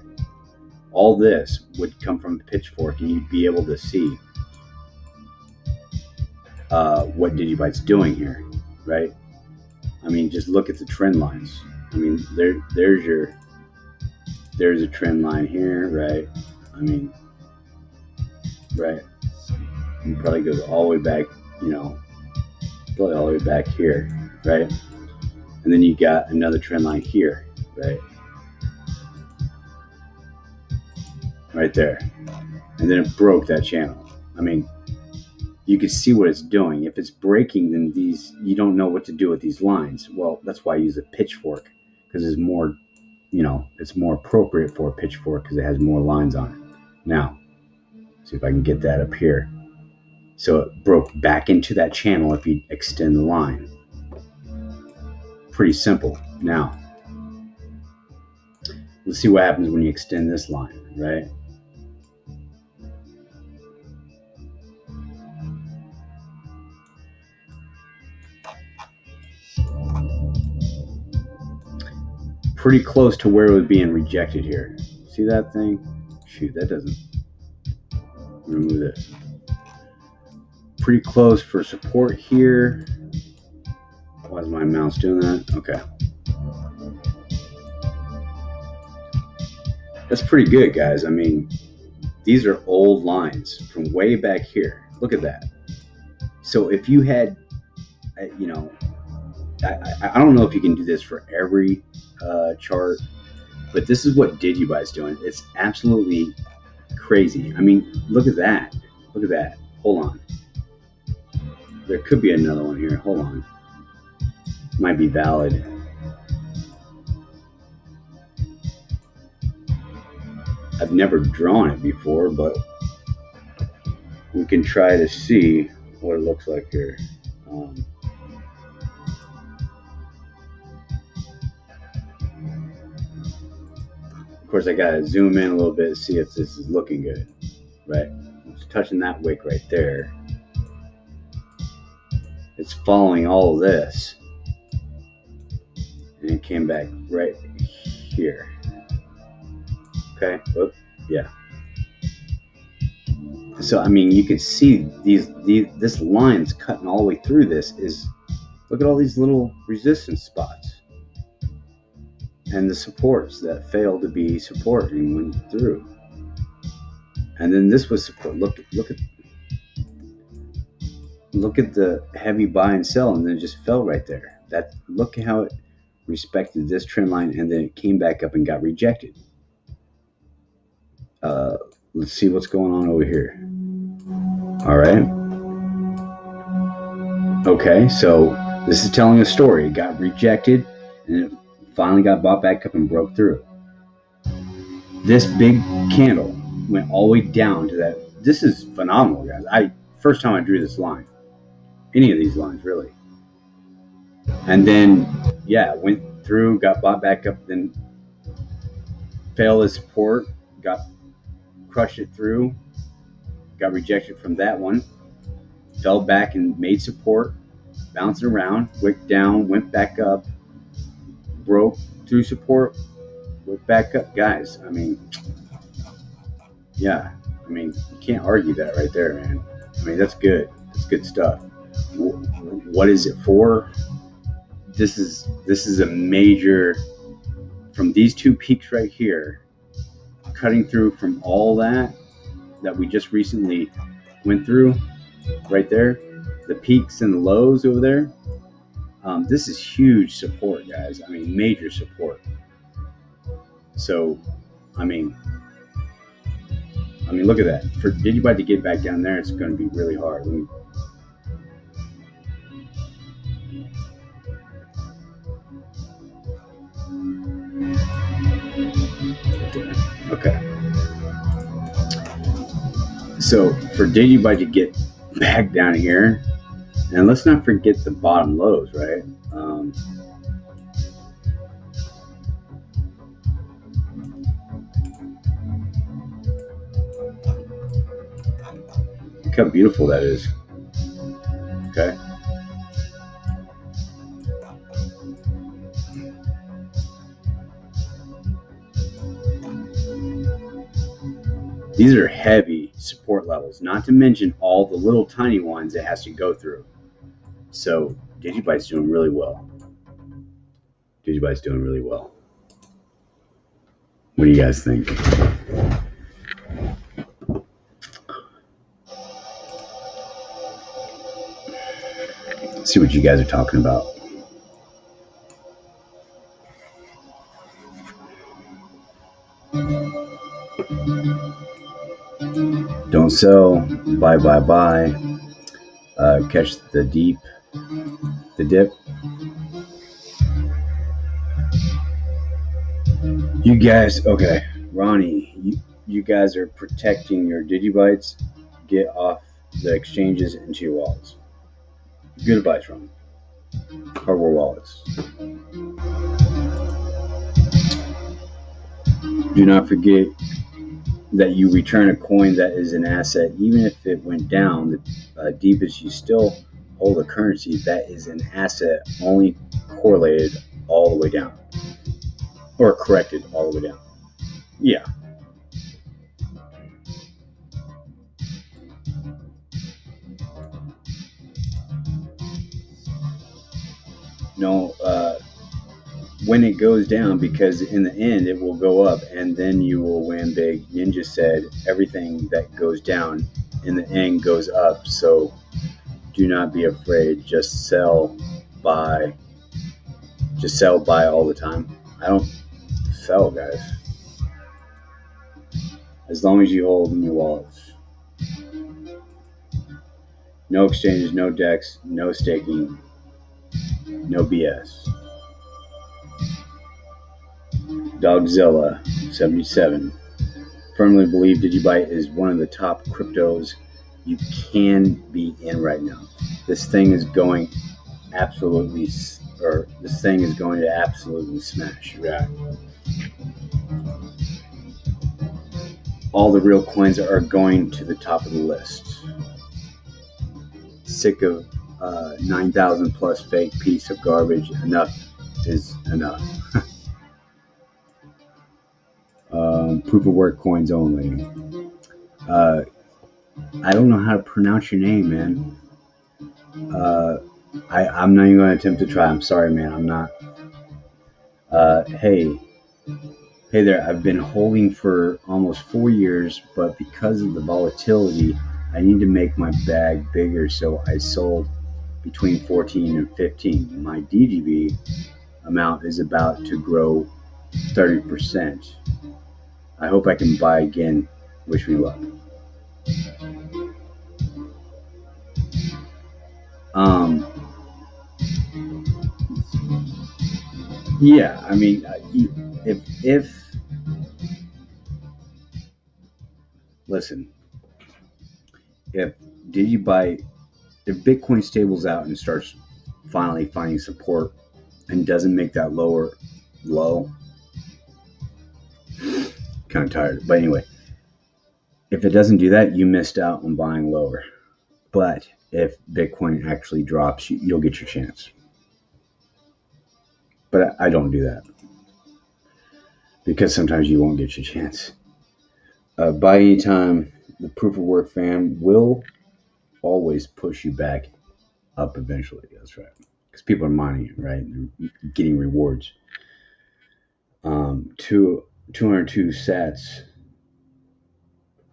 [SPEAKER 1] All this would come from the pitchfork, and you'd be able to see what DigiByte's doing here, right? I mean, just look at the trend lines. I mean, there's a trend line here, right? I mean, right? It probably goes all the way back, probably all the way back here, right? And then you got another trend line here, right? Right there. And then it broke that channel. I mean, you can see what it's doing. If it's breaking, then you don't know what to do with these lines. Well, that's why I use a pitchfork, because it's more, it's more appropriate for a pitchfork because it has more lines on it. Now, see if I can get that up here. So it broke back into that channel if you extend the line. Pretty simple. Now, let's see what happens when you extend this line, right? Pretty close to where it was being rejected here. See that thing? Shoot, that doesn't. Remove this. Pretty close for support here. Why is my mouse doing that? Okay. That's pretty good, guys. I mean, these are old lines from way back here. Look at that. So if you had, I don't know if you can do this for every chart, but this is what DigiByte's doing. It's absolutely crazy. I mean, look at that. Look at that. Hold on. There could be another one here. Hold on. Might be valid. I've never drawn it before, but we can try to see what it looks like here. Of course, I gotta zoom in a little bit to see if this is looking good, right? It's touching that wick right there. It's following all of this, and it came back right here. Okay, whoop, yeah. So I mean, you can see this line's cutting all the way through. This is, look at all these little resistance spots and the supports that failed to be support and went through. And then this was support. Look at the heavy buy and sell, and then it just fell right there. Look at how it respected this trend line, and then it came back up and got rejected. Let's see what's going on over here. All right. Okay, so This is telling a story. It got rejected, and it finally got bought back up and broke through. This big candle went all the way down to that. This is phenomenal, guys. First time I drew this line. Any of these lines, really. And then, yeah, went through, got bought back up, then failed as support, crushed it through, got rejected from that one, fell back and made support, bounced around, wicked down, went back up, broke through support, went back up. Guys, I mean, yeah, I mean, you can't argue that right there, man. I mean, that's good. That's good stuff. What is it for? This is a major, from these two peaks right here, cutting through from all that we just recently went through right there, the peaks and the lows over there. This is huge support, guys. I mean, major support. So, I mean, look at that. For DigiByte to get back down there, it's going to be really hard. Okay. So for DigiByte to get back down here, and let's not forget the bottom lows, right? Look how beautiful that is. Okay. These are heavy support levels, not to mention all the little tiny ones it has to go through. So DigiByte's doing really well. DigiByte's doing really well. What do you guys think? Let's see what you guys are talking about. Don't sell, buy, catch the dip. You guys, okay, Ronnie, you guys are protecting your DigiBytes. Get off the exchanges into your wallets. Good advice, Ronnie. Hardware wallets. Do not forget that you return a coin that is an asset, even if it went down the deepest, you still hold a currency that is an asset, only correlated all the way down, or corrected all the way down. Yeah. No, when it goes down, because in the end it will go up and then you will win big. Ninja said everything that goes down in the end goes up, so do not be afraid. Just sell, buy all the time. I don't sell, guys. As long as you hold in your wallets. No exchanges, no decks, no staking, no BS. Dogzilla 77. Firmly believe DigiByte is one of the top cryptos you can be in right now. This thing is going to absolutely smash. Right. All the real coins are going to the top of the list. Sick of 9,000 plus fake piece of garbage. Enough is enough. Proof of work coins only. I don't know how to pronounce your name, man. I'm not even going to attempt to try. I'm sorry, man. I'm not. Hey there. I've been holding for almost 4 years, but because of the volatility, I need to make my bag bigger, so I sold between 14 and 15. My DGB amount is about to grow 30%. I hope I can buy again. Wish me luck. Yeah, I mean, if listen, if DigiByte, if Bitcoin stables out and starts finally finding support and doesn't make that lower low, kind of tired. But anyway, if it doesn't do that, you missed out on buying lower. But if Bitcoin actually drops, you'll get your chance. But I don't do that because sometimes you won't get your chance. By any time, the proof of work fam will always push you back up eventually. That's right. Because people are mining it, right? They're getting rewards. 202 sats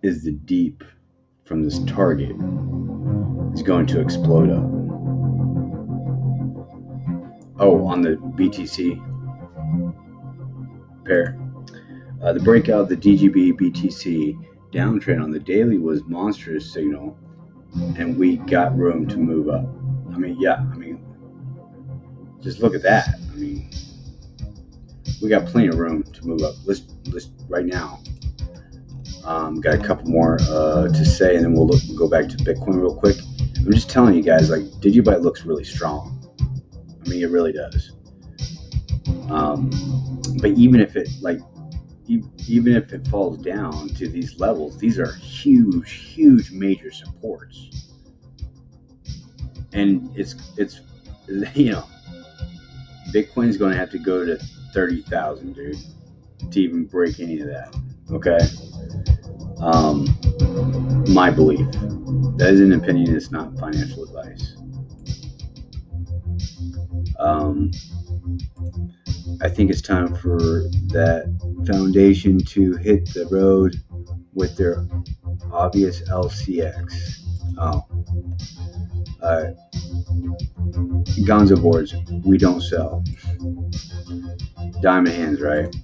[SPEAKER 1] is the deep from this target. It's going to explode up. Oh, on the BTC pair. The breakout of the DGB BTC downtrend on the daily was monstrous signal, and we got room to move up. I mean, yeah, I mean, just look at that. I mean, we got plenty of room to move up. Let's right now. Got a couple more to say, and then we'll go back to Bitcoin real quick. I'm just telling you guys, like, DigiByte looks really strong. I mean, it really does. But even if it falls down to these levels, these are huge major supports, and it's Bitcoin's going to have to go to 30,000, dude, to even break any of that. Okay. My belief. That is an opinion. It's not financial advice. I think it's time for that foundation to hit the road with their obvious LCX. Gonzo boards, we don't sell. Diamond hands, right?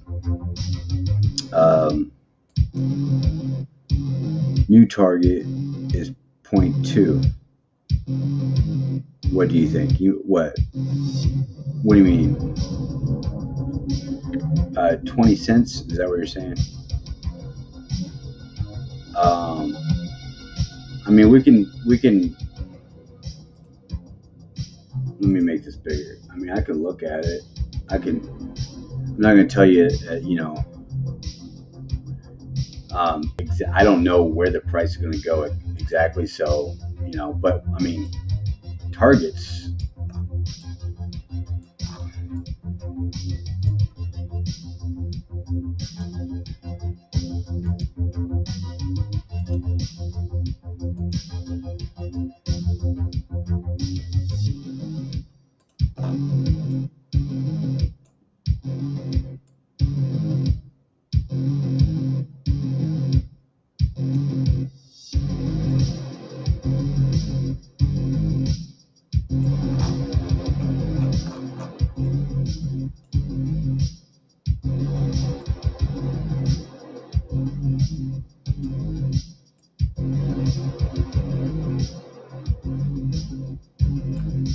[SPEAKER 1] New target is 0.2. What do you think? What do you mean? 20 cents? Is that what you're saying? I mean, we can. Let me make this bigger. I mean, I can look at it. I'm not going to tell you, I don't know where the price is going to go exactly. So, but I mean, targets.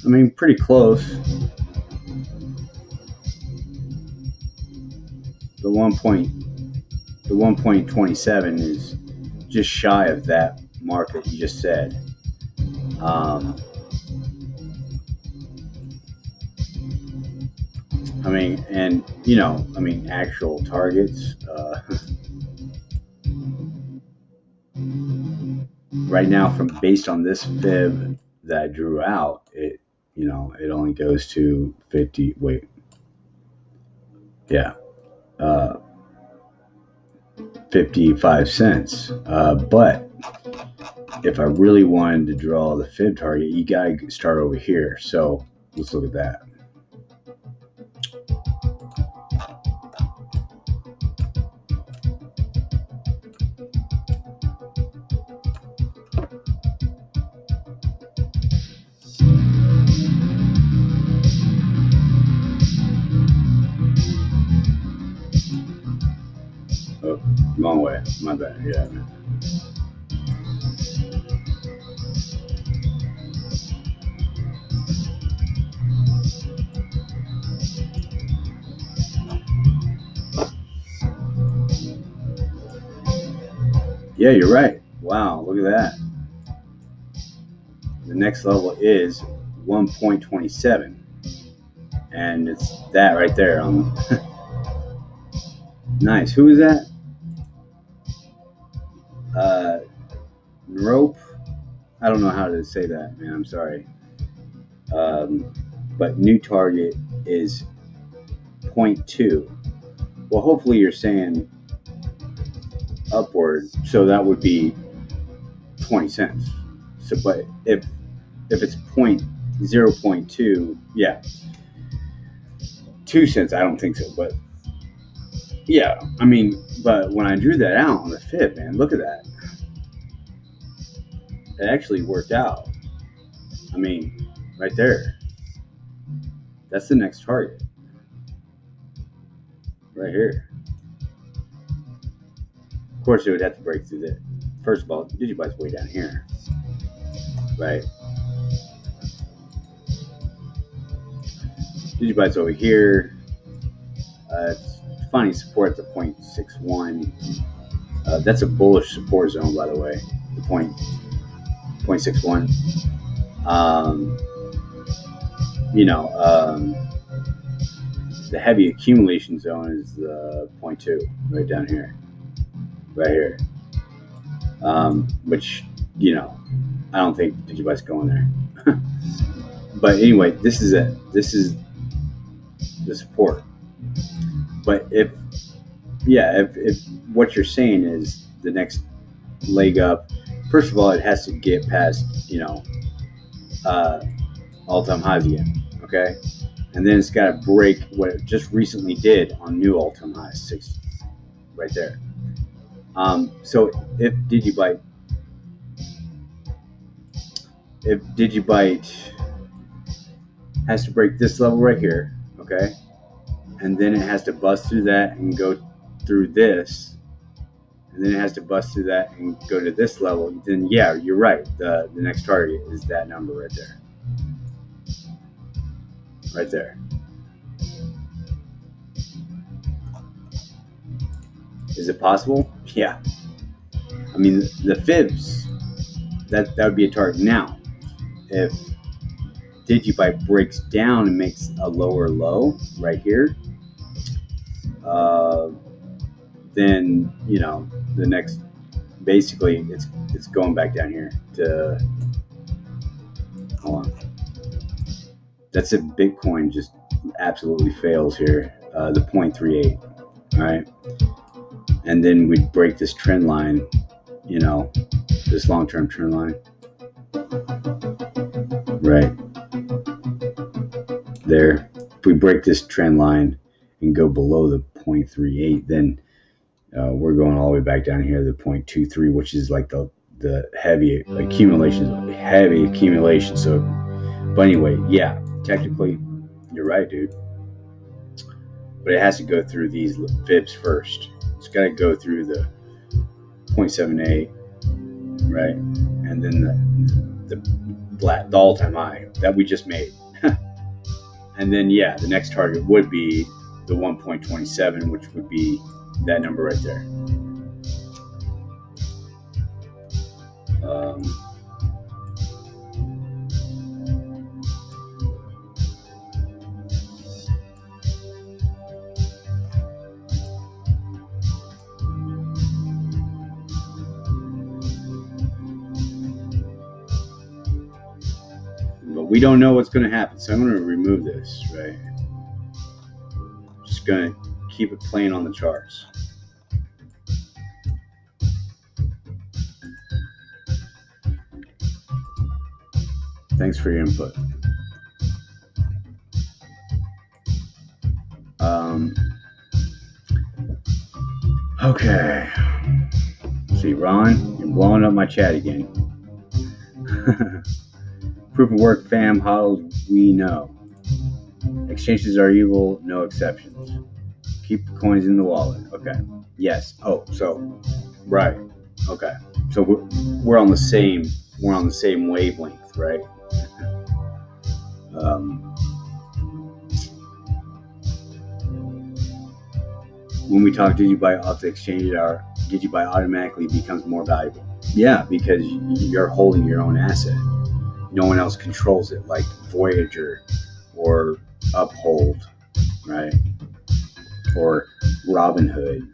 [SPEAKER 1] I mean, pretty close. The 1.27 is just shy of that mark that you just said. I mean, and actual targets. Right now, based on this fib that I drew out, it only goes to 50. Wait, yeah, 55 cents. But if I really wanted to draw the fib target, you gotta start over here. So let's look at that. Oh, wrong way. My bad. Yeah. Yeah, you're right. Wow, look at that. The next level is 1.27, and it's that right there. Nice. Who is that? Rope. I don't know how to say that, man. I'm sorry. But new target is 0.2. Well, hopefully you're saying upward, so that would be 20 cents. So, but if it's 0.2, yeah, 2 cents. I don't think so, but yeah, I mean, but when I drew that out on the fib, man, look at that. It actually worked out. I mean, right there. That's the next target. Right here. Of course, it would have to break through that. First of all, DigiByte's way down here. Right? DigiByte's over here. It's finding support at the 0.61. That's a bullish support zone, by the way. The 0.61. The heavy accumulation zone is the 0.2 right down here, right here. Which, I don't think DigiByte's going there. But anyway, this is the support. But if what you're saying is the next leg up, first of all, it has to get past, all-time highs again, okay? And then it's got to break what it just recently did on new all-time highs, 60, right there. So if DigiByte has to break this level right here, okay, and then it has to bust through that and go through this, and then it has to bust through that and go to this level, then yeah, you're right. The next target is that number right there. Right there. Is it possible? Yeah. I mean, the fibs, that would be a target. Now, if DigiByte breaks down and makes a lower low right here, then the next, basically it's going back down here to, hold on. That's if Bitcoin just absolutely fails here, the 0.38, all right? And then we'd break this trend line, this long-term trend line, right there. If we break this trend line and go below the 0.38, then we're going all the way back down here to the 0.23, which is like the heavy accumulation. So, but anyway, yeah. Technically, you're right, dude. But it has to go through these fibs first. It's got to go through the 0.78, right? And then the all-time high that we just made. And then, yeah, the next target would be the 1.27, which would be that number right there. We don't know what's going to happen, so I'm going to remove this, right? Just going to keep it playing on the charts. Thanks for your input. Okay. See, Ron, you're blowing up my chat again. Proof of work, fam, how we know. Exchanges are evil, no exceptions. Keep the coins in the wallet. Okay. Yes. Oh, so right. Okay. So we're on the same wavelength, right? when we talk DigiByte off the exchange, our DigiByte automatically becomes more valuable. Yeah, because you're holding your own asset. No one else controls it, like Voyager or Uphold, right? Or Robinhood.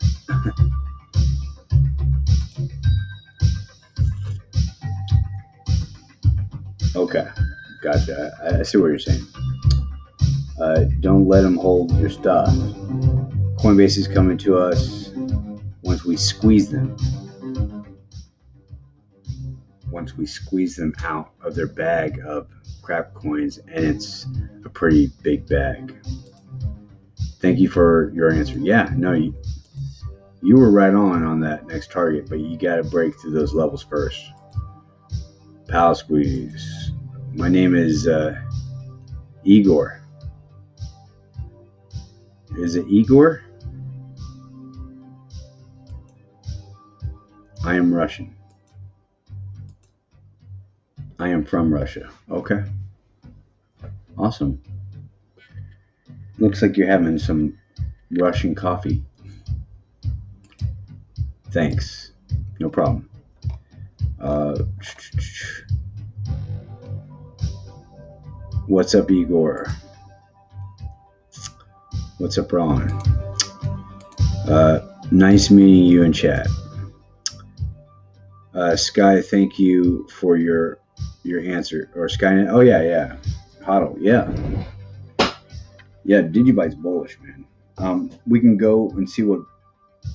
[SPEAKER 1] Okay, gotcha. I see what you're saying. Don't let them hold your stuff. Coinbase is coming to us once we squeeze them. Once we squeeze them out of their bag of crap coins, and it's a pretty big bag. Thank you for your answer. Yeah, no, you were right on that next target, but you got to break through those levels first. Pal squeeze. My name is Igor. Is it Igor? I am Russian. I am from Russia. Okay. Awesome. Looks like you're having some Russian coffee. Thanks. No problem. What's up, Igor? What's up, Ron? Nice meeting you in chat. Sky, thank you for your answer. Or Skynet. Oh yeah. Hodl, yeah. Yeah, DigiByte's bullish, man. We can go and see what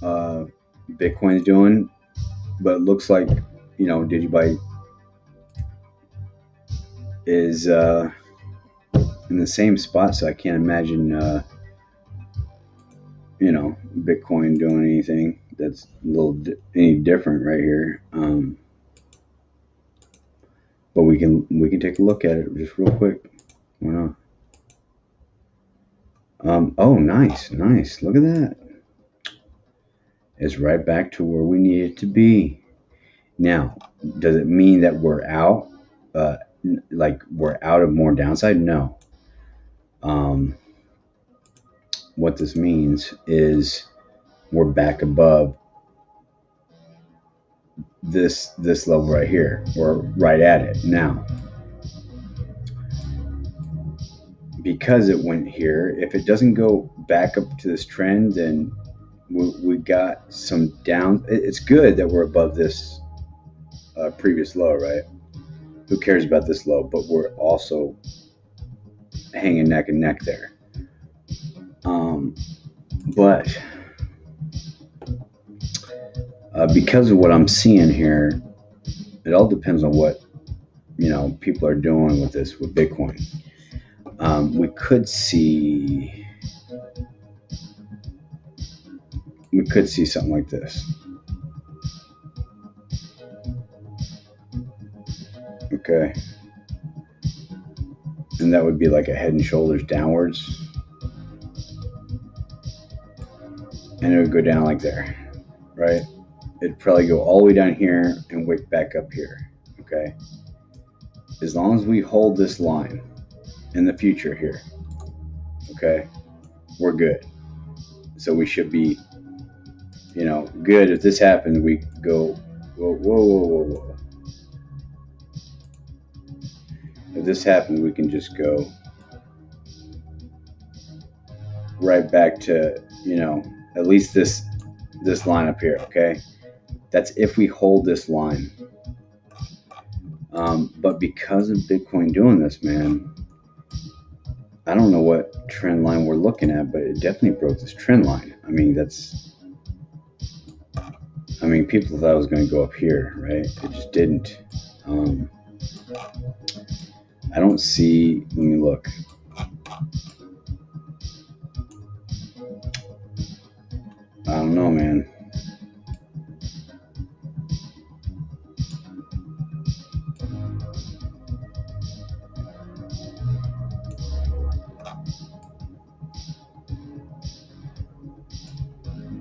[SPEAKER 1] Bitcoin's doing, but it looks like, DigiByte is in the same spot, so I can't imagine Bitcoin doing anything that's a little any different right here. But we can take a look at it just real quick. Why not? Oh, nice. Look at that. It's right back to where we need it to be. Now, does it mean that we're out? Like we're out of more downside? No. What this means is we're back above this level right here. We're right at it now. Because it went here, if it doesn't go back up to this trend, then we got some down. It's good that we're above this previous low, right? Who cares about this low? But we're also hanging neck and neck there. But because of what I'm seeing here, it all depends on what people are doing with this with Bitcoin. We could see something like this. Okay. And that would be like a head and shoulders downwards. And it would go down like there, right? It'd probably go all the way down here and wick back up here, okay? As long as we hold this line in the future here, okay, we're good. So we should be, good. If this happens, we go, whoa. If this happens, we can just go right back to, at least this line up here, okay? That's if we hold this line. But because of Bitcoin doing this, man, I don't know what trend line we're looking at, but it definitely broke this trend line. People thought it was going to go up here, right? It just didn't. I don't see, let me look. I don't know, man.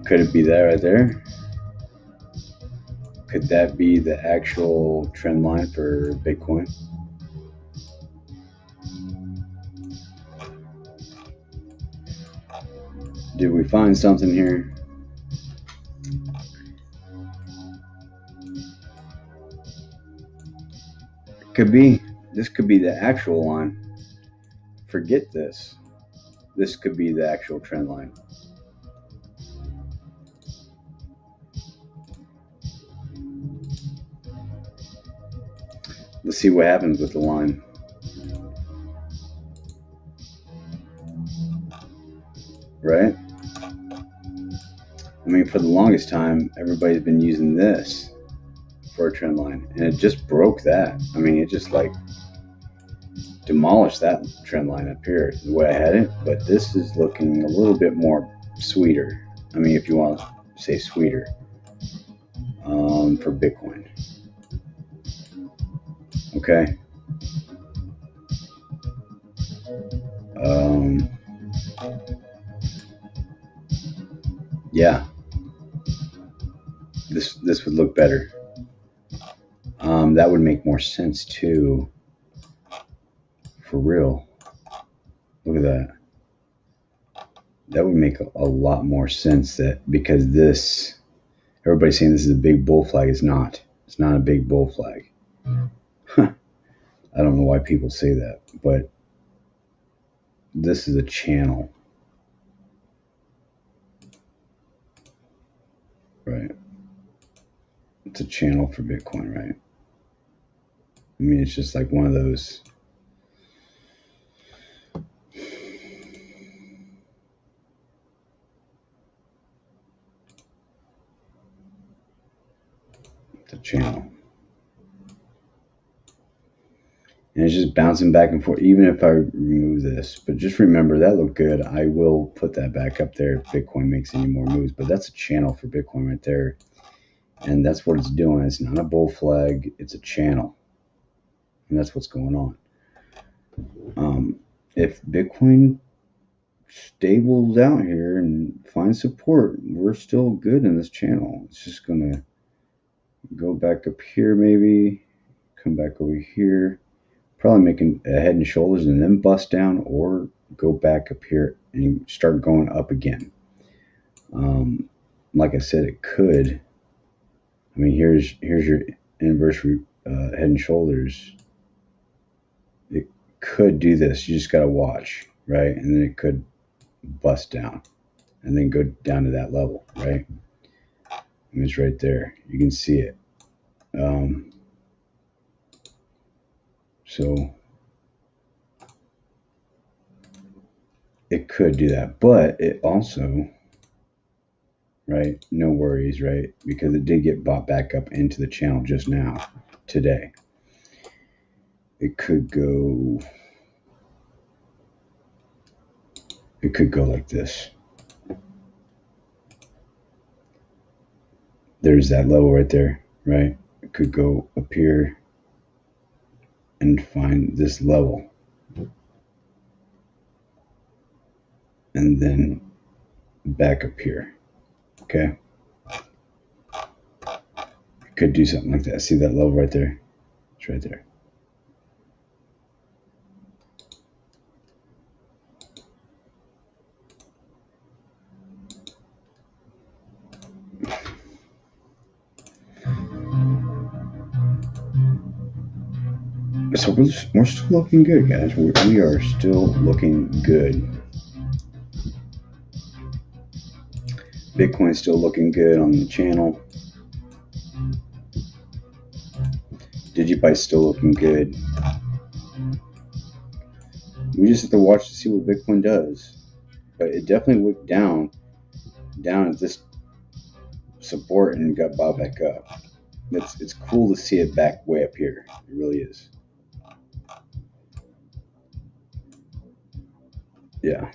[SPEAKER 1] Could it be that right there? Could that be the actual trend line for Bitcoin? Did we find something here? Could be, this could be the actual line. Forget this. This could be the actual trend line. Let's see what happens with the line. Right? I mean, for the longest time, everybody's been using this for a trend line, and it just broke that. I mean, it just like demolished that trend line up here the way I had it, but this is looking a little bit more sweeter. I mean, if you want to say sweeter, for Bitcoin. Okay. Yeah. This would look better. That would make more sense too. For real. Look at that. That would make a lot more sense, that because this, everybody's saying this is a big bull flag. It's not. It's not a big bull flag. I don't know why people say that, but this is a channel. Right. It's a channel for Bitcoin, right? I mean, it's just like one of those. It's a channel. And it's just bouncing back and forth, even if I remove this. But just remember, that looked good. I will put that back up there if Bitcoin makes any more moves. But that's a channel for Bitcoin right there. And that's what it's doing. It's not a bull flag. It's a channel. And that's what's going on. If Bitcoin stables out here and finds support, we're still good in this channel. It's just going to go back up here maybe. Come back over here. Probably making a head and shoulders and then bust down, or go back up here and start going up again. Like I said, it could. I mean, here's your inverse head and shoulders. It could do this. You just got to watch, right? And then it could bust down and then go down to that level, right? And it's right there. You can see it. So it could do that, but it also, right, no worries, right, because it did get bought back up into the channel just now, today. It could go like this. There's that level right there, right? It could go up here and find this level, and then back up here. Okay, it could do something like that. See that level right there? It's right there. So we're still looking good, guys. We are still looking good. Bitcoin's still looking good on the channel. DigiByte's still looking good. We just have to watch to see what Bitcoin does. But it definitely went down at this support and got bought back up. It's cool to see it back way up here. It really is. Yeah.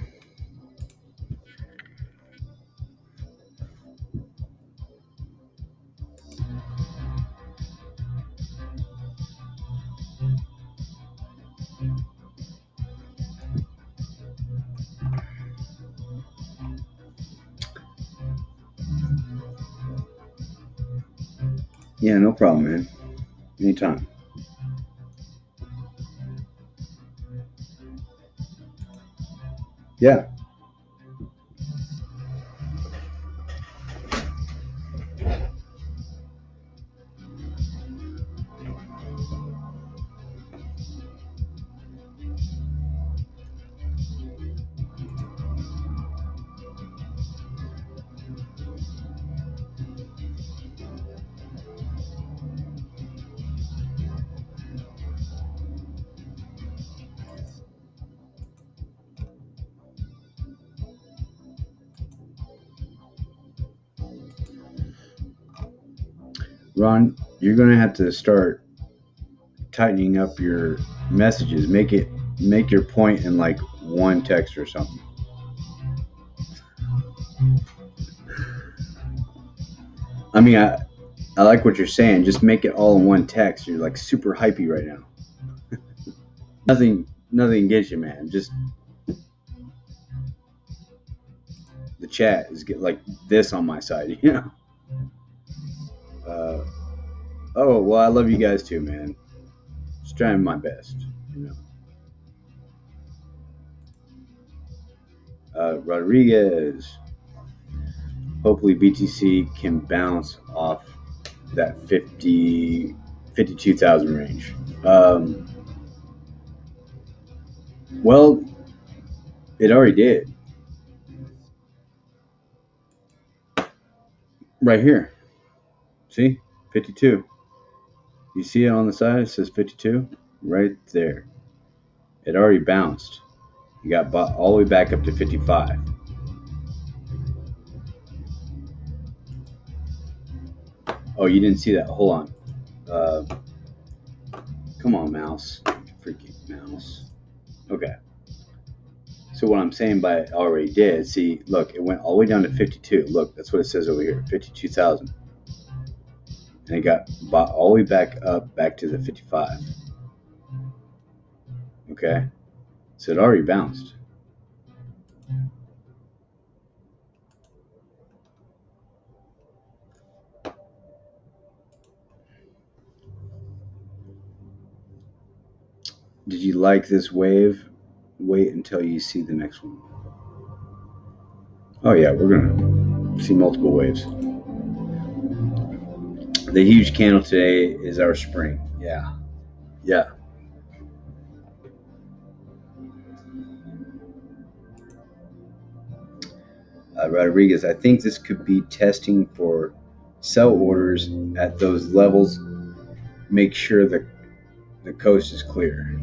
[SPEAKER 1] Yeah, no problem, man. Anytime. Yeah. Ron, you're gonna have to start tightening up your messages. Make your point in like one text or something. I mean, I like what you're saying. Just make it all in one text. You're like super hypey right now. Nothing gets you, man. Just the chat is get like this on my side, you know. Oh well, I love you guys too, man. Just trying my best, you know. Rodriguez. Hopefully BTC can bounce off that 52,000 range. Well, it already did. Right here. See? 52. You see it on the side? It says 52. Right there. It already bounced. You got bought all the way back up to 55. Oh, you didn't see that? Hold on. Come on, mouse. Freaking mouse. Okay. So what I'm saying by it already did, see, look, it went all the way down to 52. Look, that's what it says over here, 52,000. And it got bought all the way back up, back to the 55. Okay? So it already bounced. Did you like this wave? Wait until you see the next one. Oh yeah, we're gonna see multiple waves. The huge candle today is our spring. Yeah. Yeah. Rodriguez, I think this could be testing for sell orders at those levels. Make sure the coast is clear.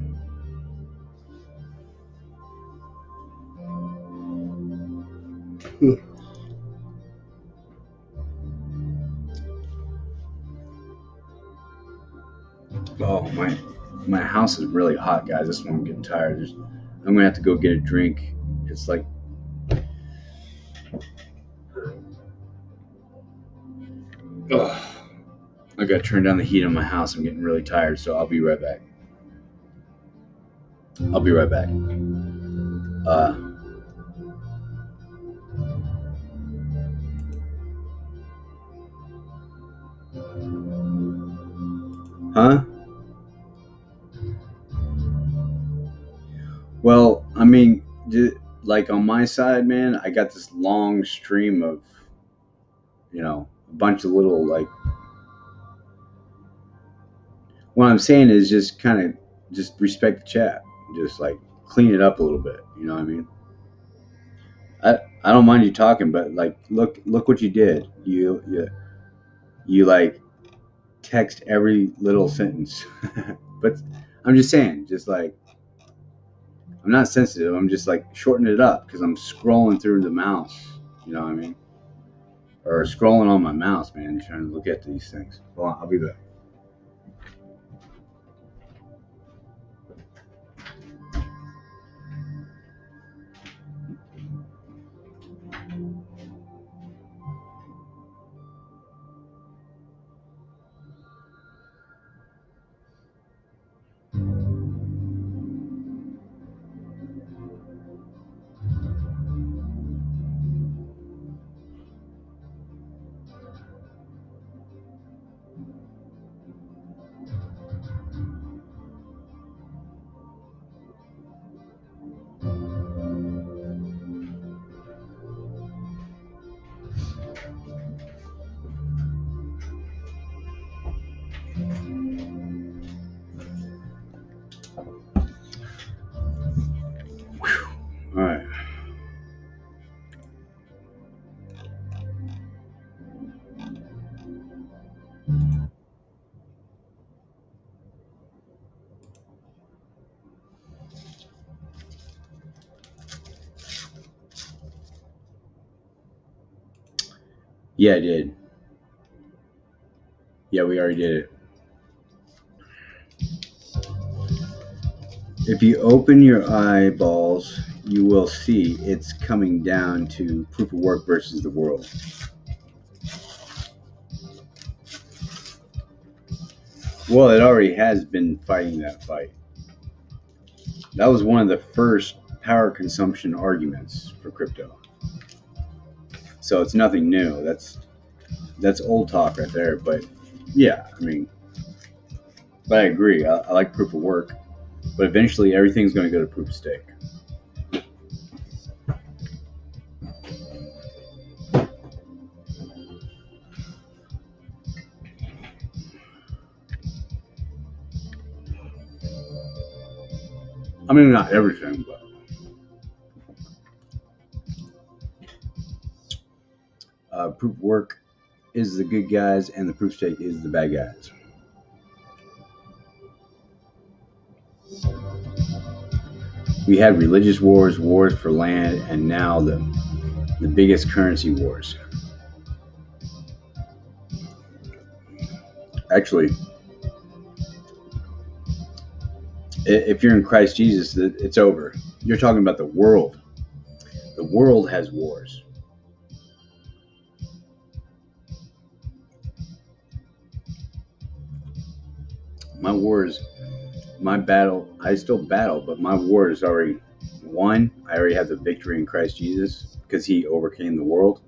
[SPEAKER 1] Oh, my house is really hot, guys. That's why I'm getting tired. I'm gonna have to go get a drink. It's like I gotta turn down the heat on my house. I'm getting really tired, so I'll be right back. I'll be right back. Huh? Well, I mean, like on my side, man, I got this long stream of, a bunch of little like. What I'm saying is just kind of just respect the chat, just like clean it up a little bit. You know what I mean? I don't mind you talking, but like look what you did. You like text every little sentence, but I'm just saying, just like. I'm not sensitive. I'm just like shortening it up because I'm scrolling through the mouse. You know what I mean? Or scrolling on my mouse, man, trying to look at these things. Hold on, I'll be back. All right. Yeah, I did. Yeah, we already did it. If you open your eyeballs, you will see it's coming down to proof of work versus the world. Well, it already has been fighting that fight. That was one of the first power consumption arguments for crypto. So it's nothing new. That's old talk right there. But yeah, I mean, but I agree. I like proof of work, but eventually everything's going to go to proof of stake. I mean, not everything, but proof of work is the good guys, and the proof of stake is the bad guys. We had religious wars, wars for land, and now the biggest currency wars. Actually, if you're in Christ Jesus, it's over. You're talking about the world. The world has wars. My wars, my battle, I still battle, but my war is already won. I already have the victory in Christ Jesus because he overcame the world.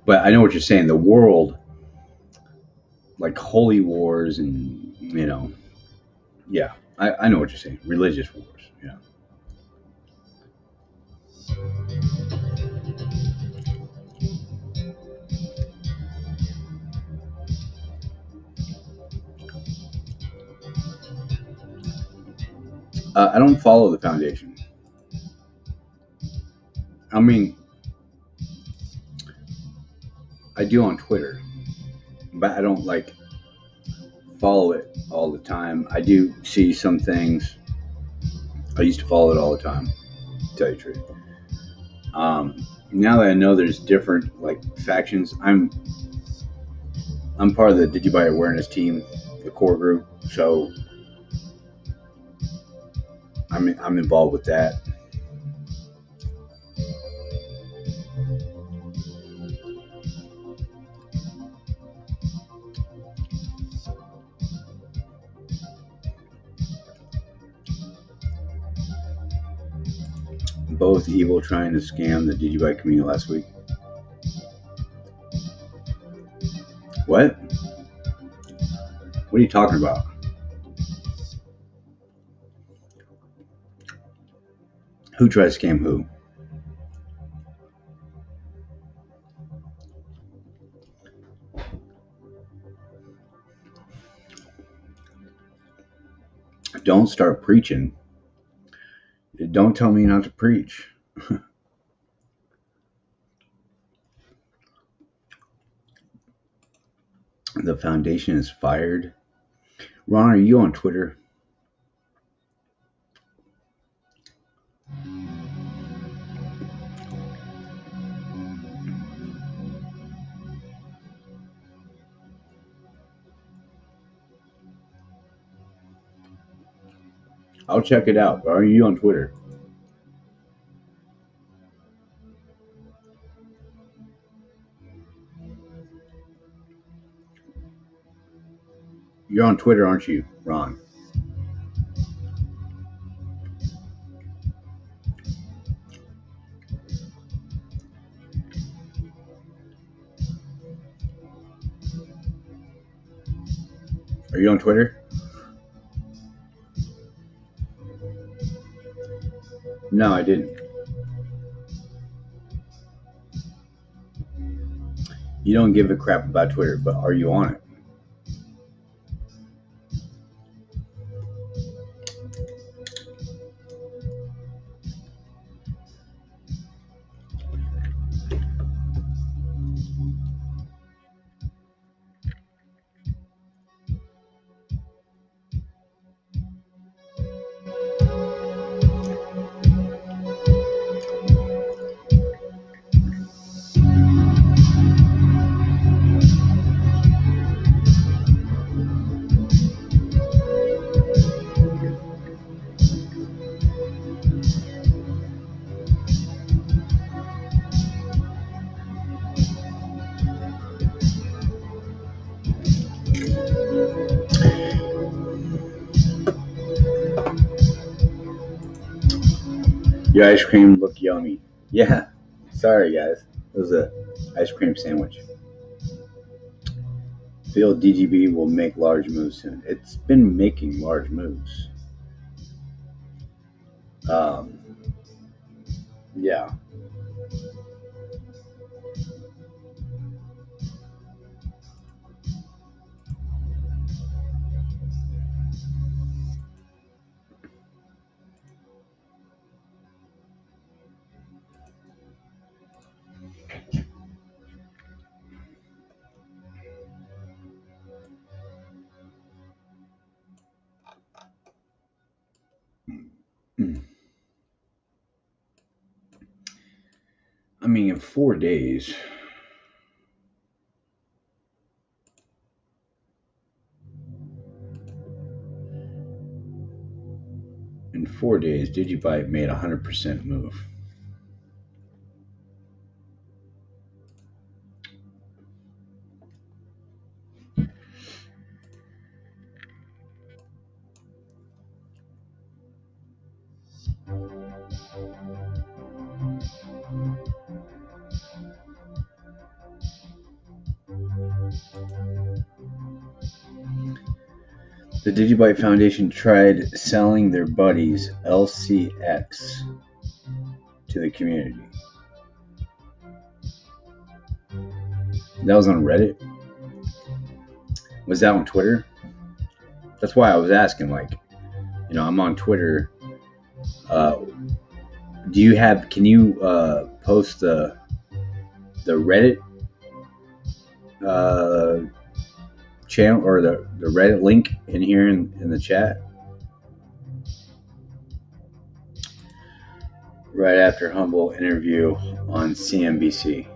[SPEAKER 1] But I know what you're saying. The world, like holy wars and, yeah, I know what you're saying. Religious wars, yeah. I don't follow the foundation. I mean, I do on Twitter, but I don't follow it all the time. I do see some things. I used to follow it all the time, to tell you the truth. Now that I know there's different factions, I'm part of the DigiByte awareness team, the core group. So I'm involved with that. Both evil trying to scam the DigiByte community last week. What? What are you talking about? Who tried to scam who? Don't start preaching. Don't tell me not to preach. The foundation is fired. Ron, are you on Twitter? I'll check it out. Are you on Twitter? You're on Twitter, aren't you, Ron? Are you on Twitter? No, I didn't. You don't give a crap about Twitter, but are you on it? Your ice cream look yummy. Yeah. Sorry, guys. It was a ice cream sandwich. Feel DGB will make large moves soon. It's been making large moves. Yeah. I mean, in 4 days. In 4 days, DigiByte made a 100% move. The DigiByte Foundation tried selling their buddies LCX to the community. That was on Reddit? Was that on Twitter? That's why I was asking, like, you know, I'm on Twitter. Can you post the Reddit channel or the Reddit link in here in the chat? Right after Humble interview on CNBC.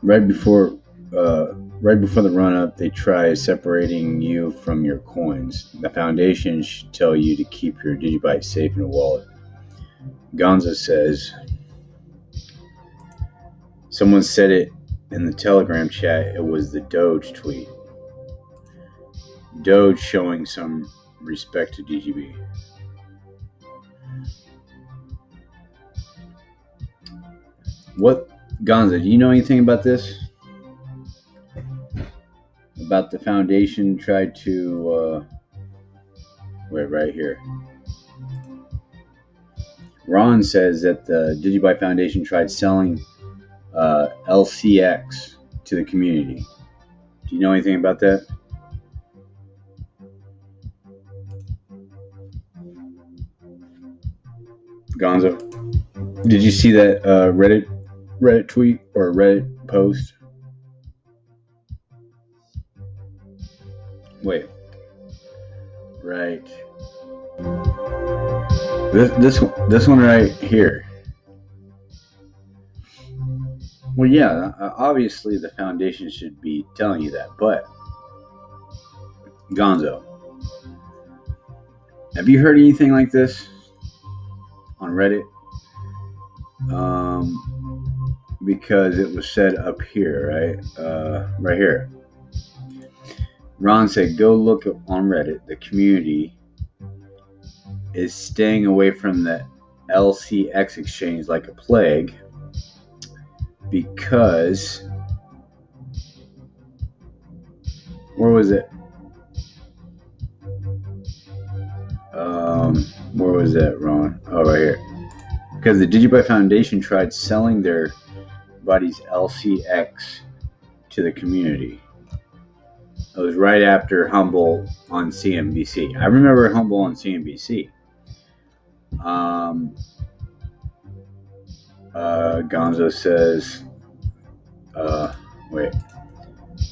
[SPEAKER 1] Right before the run-up, they try separating you from your coins. The foundation should tell you to keep your DigiByte safe in a wallet. Gonza says, someone said it in the Telegram chat, it was the Doge tweet. Doge showing some respect to DGB. What, Gonza, do you know anything about this? About the foundation tried to, wait, right here. Ron says that the DigiByte Foundation tried selling LCX to the community. Do you know anything about that? Gonzo, did you see that Reddit tweet or Reddit post? Wait, right. This one right here. Well, yeah, obviously the foundation should be telling you that, but Gonzo, have you heard anything like this on Reddit? Because it was said up here, right? Right here. Ron said, go look on Reddit. The community is staying away from the LCX exchange like a plague because, where was it? Where was that, Ron? Oh, right here. Because the DigiByte Foundation tried selling their buddies LCX to the community. It was right after Humble on CNBC. I remember Humble on CNBC. Gonzo says, wait.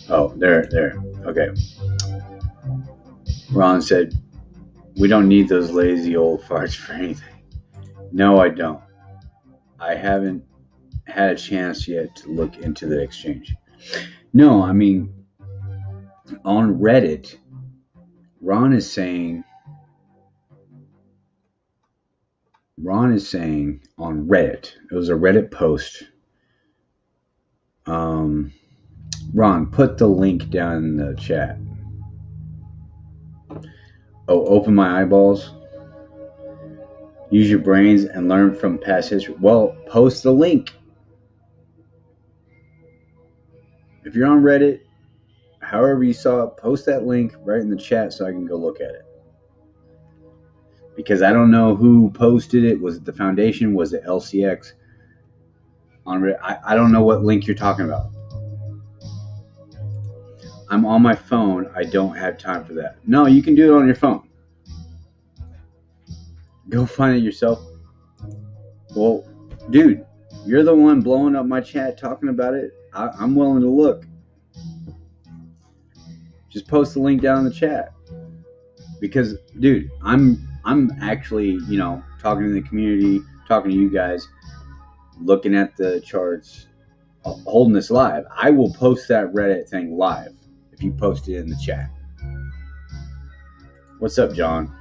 [SPEAKER 1] Oh, there. Okay. Ron said, we don't need those lazy old farts for anything. No, I don't. I haven't had a chance yet to look into the exchange. No, I mean, on Reddit, Ron is saying on Reddit, it was a Reddit post. Ron, put the link down in the chat. Oh, open my eyeballs. Use your brains and learn from past history. Well, post the link. If you're on Reddit, however you saw it, post that link right in the chat so I can go look at it. Because I don't know who posted it. Was it the Foundation? Was it LCX? On Reddit? I don't know what link you're talking about. I'm on my phone. I don't have time for that. No, you can do it on your phone. Go find it yourself. Well, dude, you're the one blowing up my chat talking about it. I'm willing to look. Just post the link down in the chat. Because, dude, I'm actually, talking to the community, talking to you guys, looking at the charts, holding this live. I will post that Reddit thing live if you post it in the chat. What's up, John?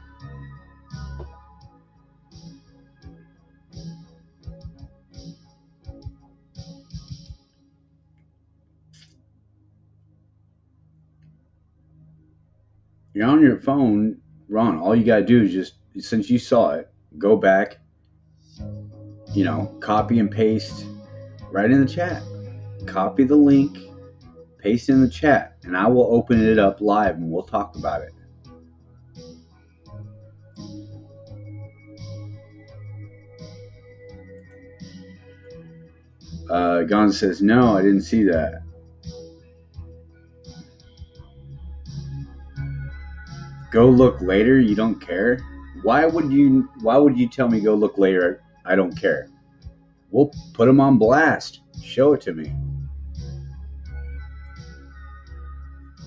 [SPEAKER 1] You're on your phone, Ron. All you gotta do is just, since you saw it, go back, copy and paste right in the chat. Copy the link, paste it in the chat, and I will open it up live and we'll talk about it. Gon says, no, I didn't see that. Go look later. You don't care. Why would you tell me go look later? I don't care. We'll put them on blast. Show it to me.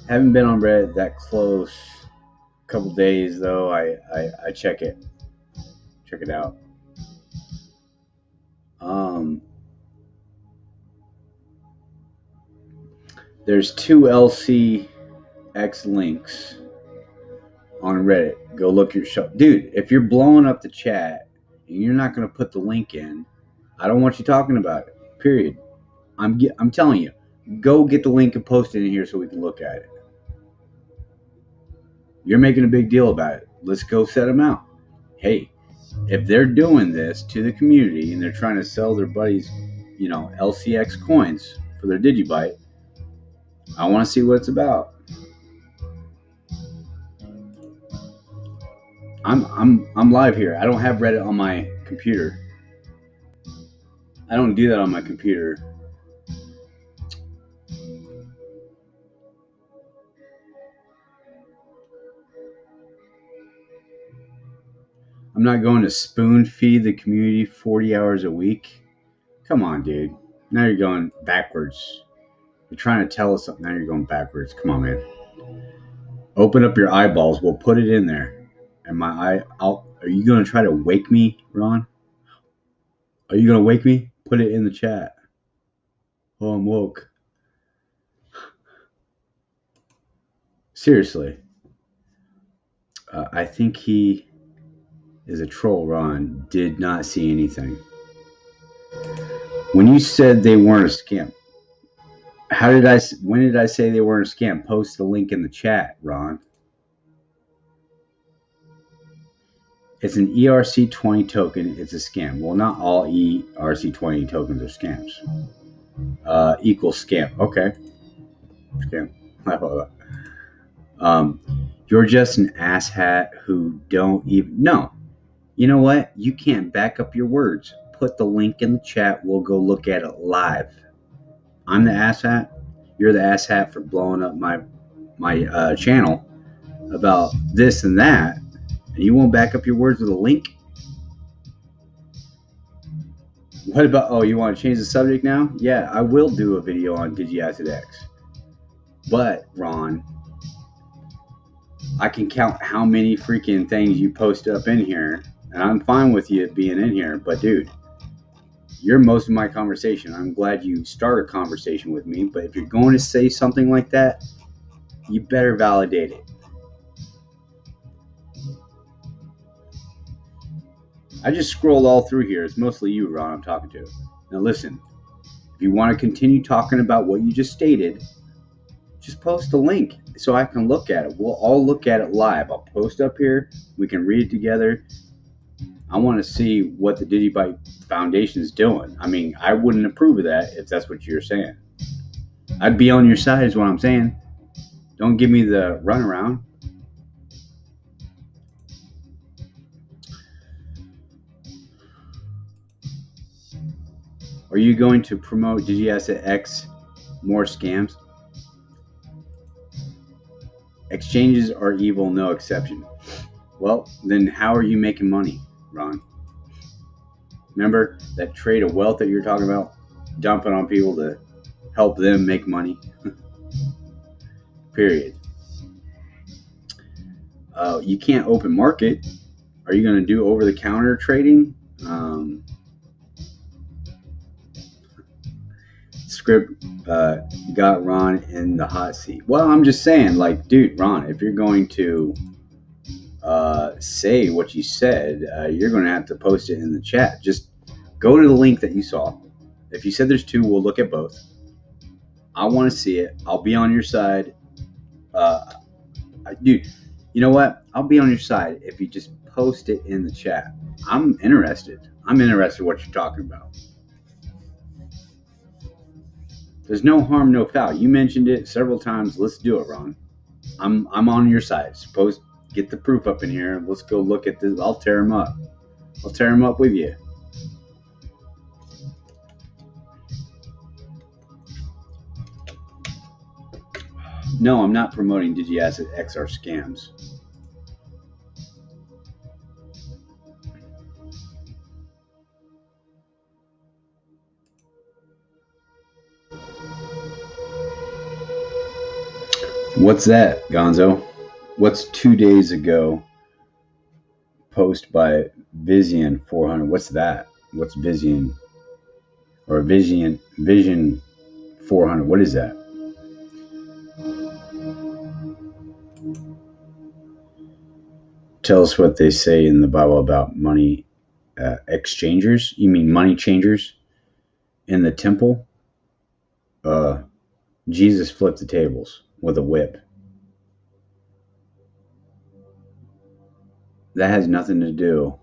[SPEAKER 1] Haven't been on Reddit that close. A couple days though. I check it. Check it out. There's 2 LCX links on Reddit. Go look your show. Dude, if you're blowing up the chat and you're not going to put the link in, I don't want you talking about it. Period. I'm telling you, go get the link and post it in here so we can look at it. You're making a big deal about it. Let's go set them out. Hey, if they're doing this to the community and they're trying to sell their buddies, LCX coins for their DigiByte, I want to see what it's about. I'm live here. I don't have Reddit on my computer. I don't do that on my computer. I'm not going to spoon feed the community 40 hours a week. Come on, dude. Now you're going backwards. You're trying to tell us something. Now you're going backwards. Come on, man. Open up your eyeballs. We'll put it in there. And are you going to try to wake me, Ron? Are you going to wake me? Put it in the chat. Oh, I'm woke. Seriously. I think he is a troll, Ron. Did not see anything. When you said they weren't a scam, when did I say they weren't a scam? Post the link in the chat, Ron. It's an ERC20 token. It's a scam. Well, not all ERC20 tokens are scams. Equals scam. Okay. Scam. You're just an asshat who don't even... No. You know what? You can't back up your words. Put the link in the chat. We'll go look at it live. I'm the asshat. You're the asshat for blowing up my channel about this and that. And you won't back up your words with a link? What about, you want to change the subject now? Yeah, I will do a video on DigiAssets. But, Ron, I can count how many freaking things you post up in here, and I'm fine with you being in here, but dude, you're most of my conversation. I'm glad you start a conversation with me, but if you're going to say something like that, you better validate it. I just scrolled all through here. It's mostly you, Ron, I'm talking to. Now listen, if you want to continue talking about what you just stated, just post the link so I can look at it. We'll all look at it live. I'll post up here. We can read it together. I want to see what the DigiByte Foundation is doing. I mean, I wouldn't approve of that if that's what you're saying. I'd be on your side is what I'm saying. Don't give me the runaround. Are you going to promote DigiAsset X more scams? Exchanges are evil, no exception. Well, then how are you making money, Ron? Remember that trade of wealth that you're talking about? Dumping on people to help them make money? Period. You can't open market. Are you going to do over-the-counter trading? Script got Ron in the hot seat. Well, I'm just saying, like, dude, Ron, if you're going to say what you said, you're going to have to post it in the chat. Just go to the link that you saw. If you said there's two, we'll look at both. I want to see it. I'll be on your side. Dude, you know what? I'll be on your side if you just post it in the chat. I'm interested. I'm interested in what you're talking about. There's no harm, no foul. You mentioned it several times. Let's do it, Ron. I'm on your side. Suppose get the proof up in here. Let's go look at this. I'll tear him up. I'll tear him up with you. No, I'm not promoting DigiAsset XR scams. What's that, Gonzo? What's 2 days ago post by Vision 400? What's that? What's Vision? Or Vision 400? What is that? Tell us what they say in the Bible about money exchangers. You mean money changers in the temple? Jesus flipped the tables with a whip. That has nothing to do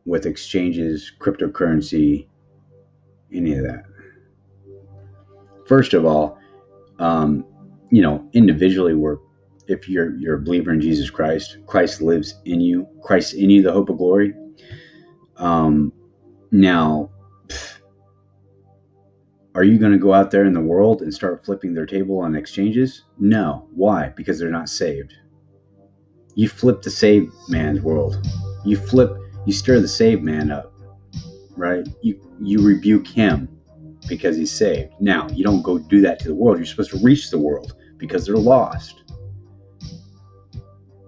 [SPEAKER 1] with exchanges, cryptocurrency, any of that. First of all, individually if you're a believer in Jesus Christ, Christ lives in you. Christ in you, the hope of glory. Now, are you going to go out there in the world and start flipping their table on exchanges? No. Why? Because they're not saved. You flip the saved man's world. You stir the saved man up, right? You rebuke him because he's saved. Now, you don't go do that to the world. You're supposed to reach the world because they're lost.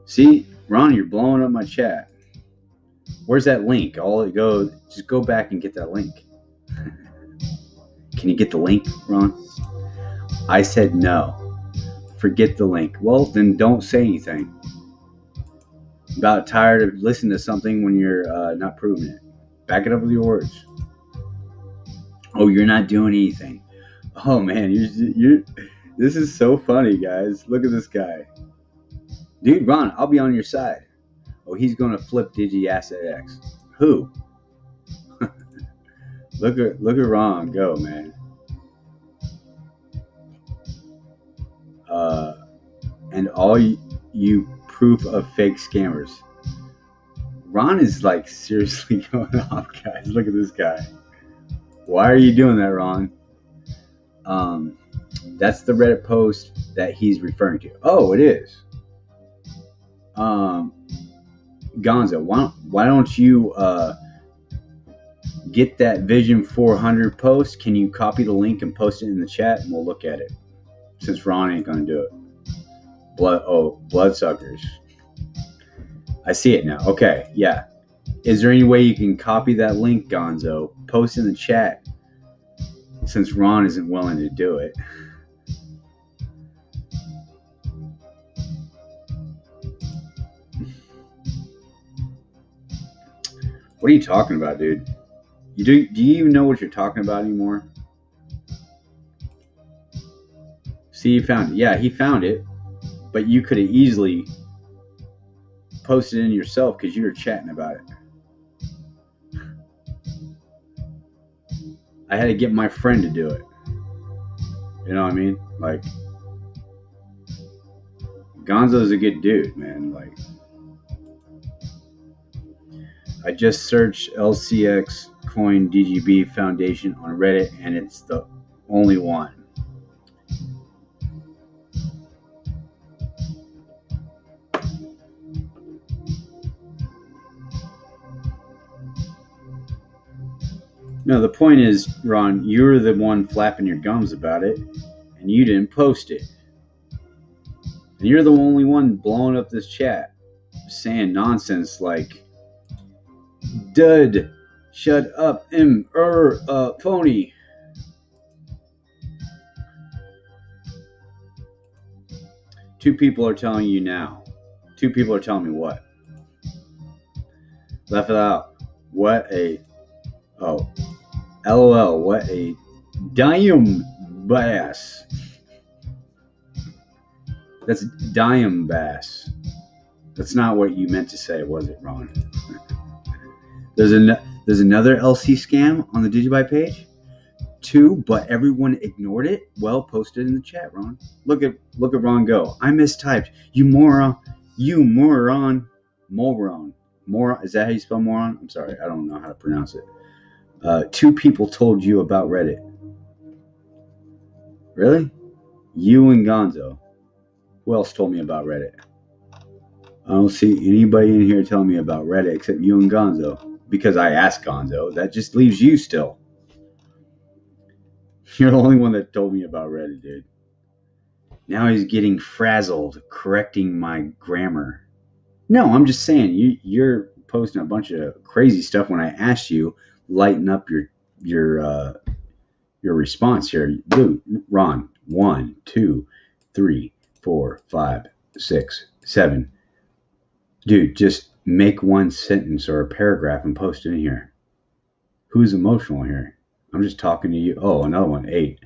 [SPEAKER 1] See, Ron, you're blowing up my chat. Where's that link? Just go back and get that link. Can you get the link, Ron? I said no. Forget the link. Well, then don't say anything. About tired of listening to something when you're not proving it. Back it up with your words. Oh, you're not doing anything. Oh man, you're this is so funny, guys. Look at this guy. Dude, Ron, I'll be on your side. Oh, he's gonna flip DigiAsset X. Who? Look at Ron go, man. And all you proof of fake scammers. Ron is like seriously going off, guys. Look at this guy. Why are you doing that, Ron? That's the Reddit post that he's referring to. Oh, it is. Gonzo, why don't you get that Vision 400 post? Can you copy the link and post it in the chat, and we'll look at it? Since Ron ain't gonna do it. Bloodsuckers. I see it now. Okay, yeah. Is there any way you can copy that link, Gonzo? Post in the chat, since Ron isn't willing to do it. What are you talking about, dude? Do you even know what you're talking about anymore? See, you found it. Yeah, he found it, but you could have easily posted it in yourself because you were chatting about it. I had to get my friend to do it. You know what I mean? Like, Gonzo's a good dude, man. Like, I just searched LCX Coin DGB Foundation on Reddit, and it's the only one. No, the point is, Ron, you're the one flapping your gums about it, and you didn't post it. And you're the only one blowing up this chat, saying nonsense like, "Dud, shut up, phony." Two people are telling you now. Two people are telling me what? Left it out. What a... Oh. LOL, what a dime bass. That's dime bass. That's not what you meant to say, was it, Ron? There's another LC scam on the DigiByte page. 2, but everyone ignored it. Well, posted in the chat, Ron. Look at Ron go. I mistyped. You moron. You moron. Moron. Moron. Is that how you spell moron? I'm sorry. I don't know how to pronounce it. 2 people told you about Reddit. Really? You and Gonzo. Who else told me about Reddit? I don't see anybody in here telling me about Reddit except you and Gonzo. Because I asked Gonzo. That just leaves you still. You're the only one that told me about Reddit, dude. Now he's getting frazzled, correcting my grammar. No, I'm just saying, you're posting a bunch of crazy stuff when I asked you. Lighten up your response here, dude. Ron, 1, 2, 3, 4, 5, 6, 7. Dude, just make one sentence or a paragraph and post it in here. Who's emotional here? I'm just talking to you. Oh, another one, 8.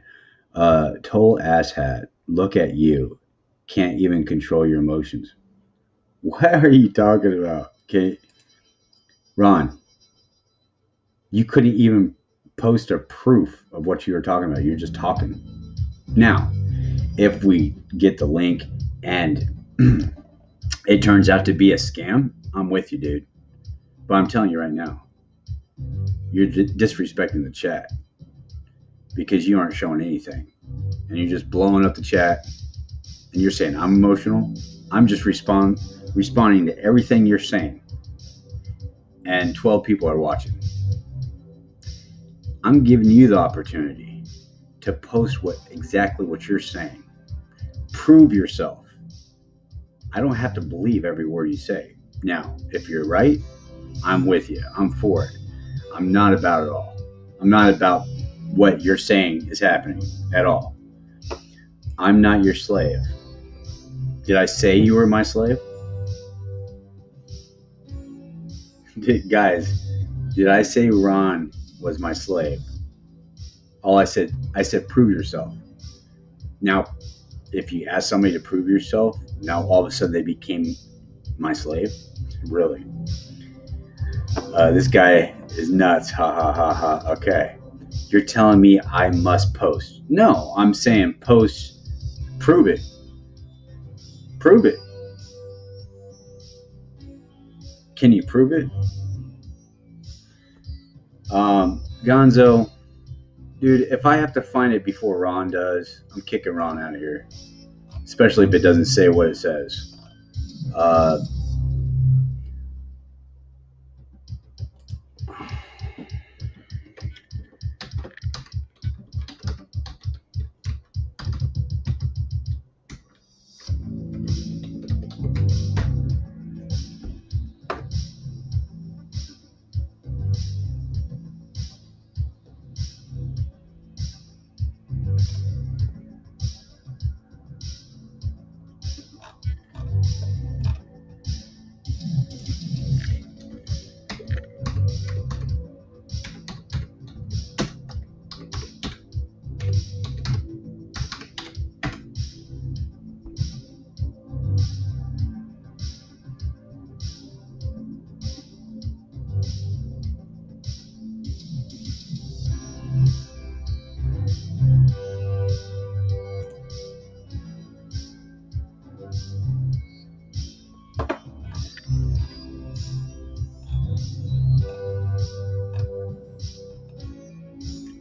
[SPEAKER 1] Total asshat. Look at you. Can't even control your emotions. What are you talking about? Okay, Ron. You couldn't even post a proof of what you were talking about. You're just talking. Now, if we get the link and it turns out to be a scam, I'm with you, dude. But I'm telling you right now, you're disrespecting the chat because you aren't showing anything. And you're just blowing up the chat and you're saying, I'm emotional. I'm just responding to everything you're saying. And 12 people are watching. I'm giving you the opportunity to post exactly what you're saying. Prove yourself. I don't have to believe every word you say. Now, if you're right, I'm with you. I'm for it. I'm not about it all. I'm not about what you're saying is happening at all. I'm not your slave. Did I say you were my slave? Guys, did I say Ron was my slave? I said prove yourself. Now, if you ask somebody to prove yourself, now all of a sudden they became my slave? Really? This guy is nuts. Ha ha ha ha. Okay. You're telling me I must post. No, I'm saying post. Prove it. Prove it. Can you prove it? Gonzo, dude, if I have to find it before Ron does, I'm kicking Ron out of here. Especially if it doesn't say what it says.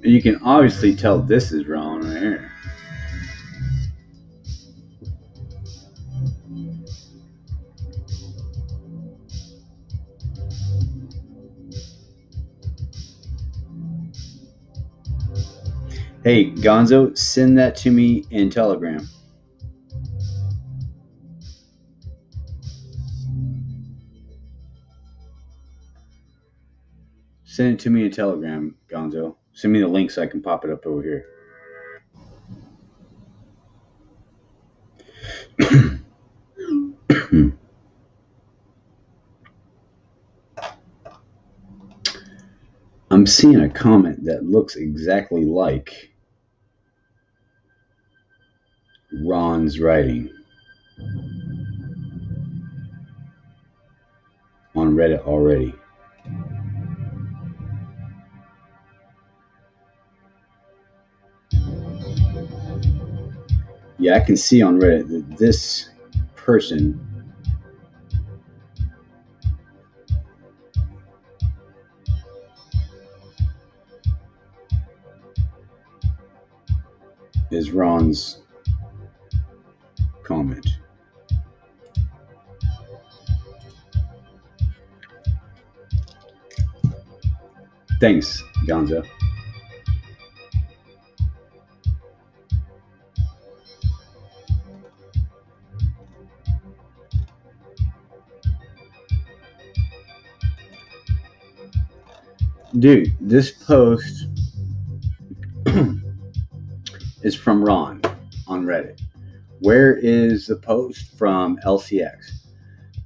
[SPEAKER 1] you can obviously tell this is wrong right here. Hey, Gonzo, send that to me in Telegram. Send it to me in Telegram, Gonzo. Send me the link so I can pop it up over here. I'm seeing a comment that looks exactly like Ron's writing on Reddit already. Yeah, I can see on Reddit that this person is Ron's comment. Thanks, Gonzo. Dude, this post is from Ron on Reddit. Where is the post from LCX?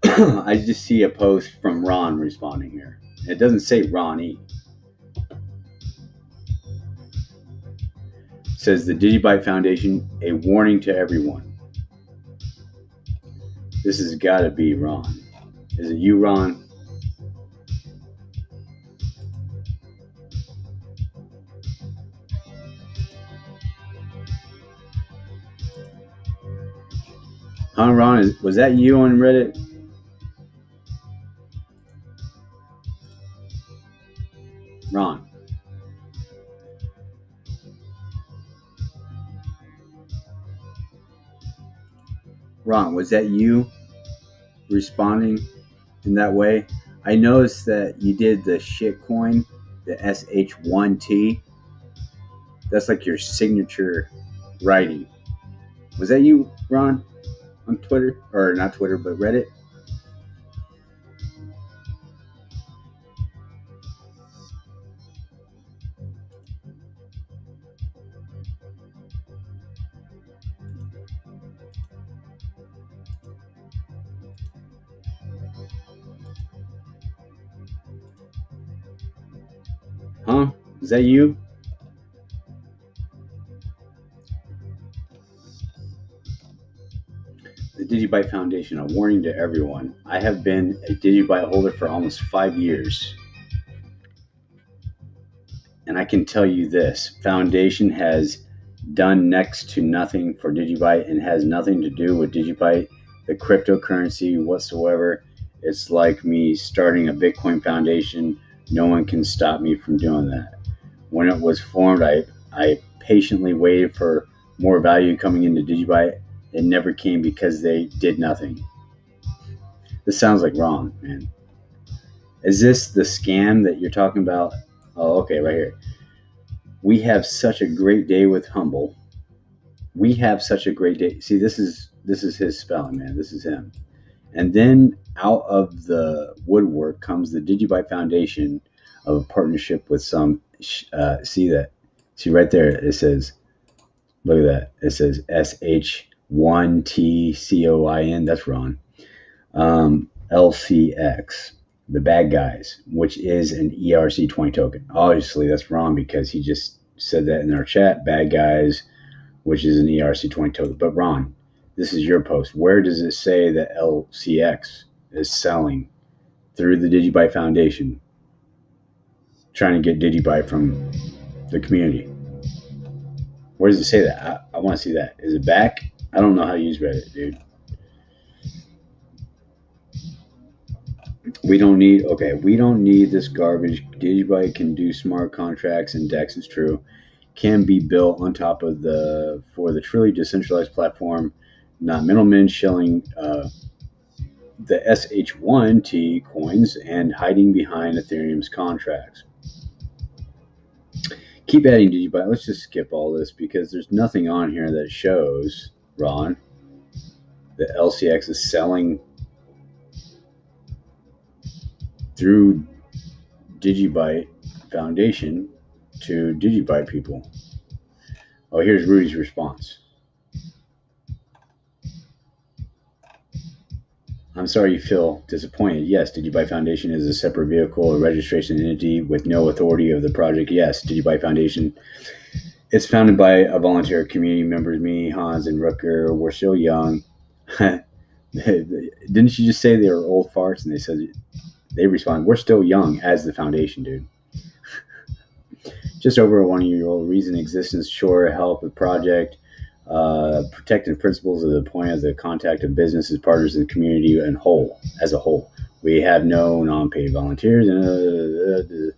[SPEAKER 1] I just see a post from Ron responding here. It doesn't say Ronnie. It says the DigiByte Foundation, a warning to everyone. This has got to be Ron. Is it you, Ron? Huh, Ron? Was that you on Reddit? Ron. Ron, was that you responding in that way? I noticed that you did the shitcoin, the SH1T. That's like your signature writing. Was that you, Ron, on Twitter? Or not Twitter, but Reddit? Huh? Is that you? The DigiByte Foundation, a warning to everyone. I have been a DigiByte holder for almost 5 years. And I can tell you this, Foundation has done next to nothing for DigiByte and has nothing to do with DigiByte, the cryptocurrency whatsoever. It's like me starting a Bitcoin Foundation. No one can stop me from doing that. When it was formed, I patiently waited for more value coming into DigiByte. It never came because they did nothing. This sounds like Ron, man. Is this the scam that you're talking about? Oh, okay, right here. We have such a great day with Humble. We have such a great day. See, this is his spelling, man. This is him. And then out of the woodwork comes the DigiByte Foundation of a partnership with some. See that? See right there. It says, look at that. It says SH1TCOIN. That's Ron. LCX. The bad guys, which is an ERC20 token. Obviously, that's wrong because he just said that in our chat. Bad guys, which is an ERC20 token. But Ron, this is your post. Where does it say that LCX is selling through the DigiByte Foundation, trying to get DigiByte from the community? Where does it say that? I want to see that. Is it back? I don't know how to use Reddit, dude. We don't need, okay, we don't need this garbage. DigiByte can do smart contracts and DEX is true. Can be built on top of for the truly decentralized platform, not middlemen shilling the SH1T coins and hiding behind Ethereum's contracts. Keep adding DigiByte. Let's just skip all this because there's nothing on here that shows, Ron, that LCX is selling through DigiByte Foundation to DigiByte people. Oh, here's Rudy's response. I'm sorry you feel disappointed. Yes, DigiByte Foundation is a separate vehicle, a registration entity with no authority of the project. Yes, DigiByte Foundation. It's founded by a volunteer community members, me, Hans, and Rutger. We're still young. Didn't you just say they were old farts? And they respond, we're still young as the foundation, dude. Just over a 1-year-old. Reason existence, sure, help a project, protecting principles of the point of the contact of businesses, partners, and the community as a whole. We have no non-paid volunteers and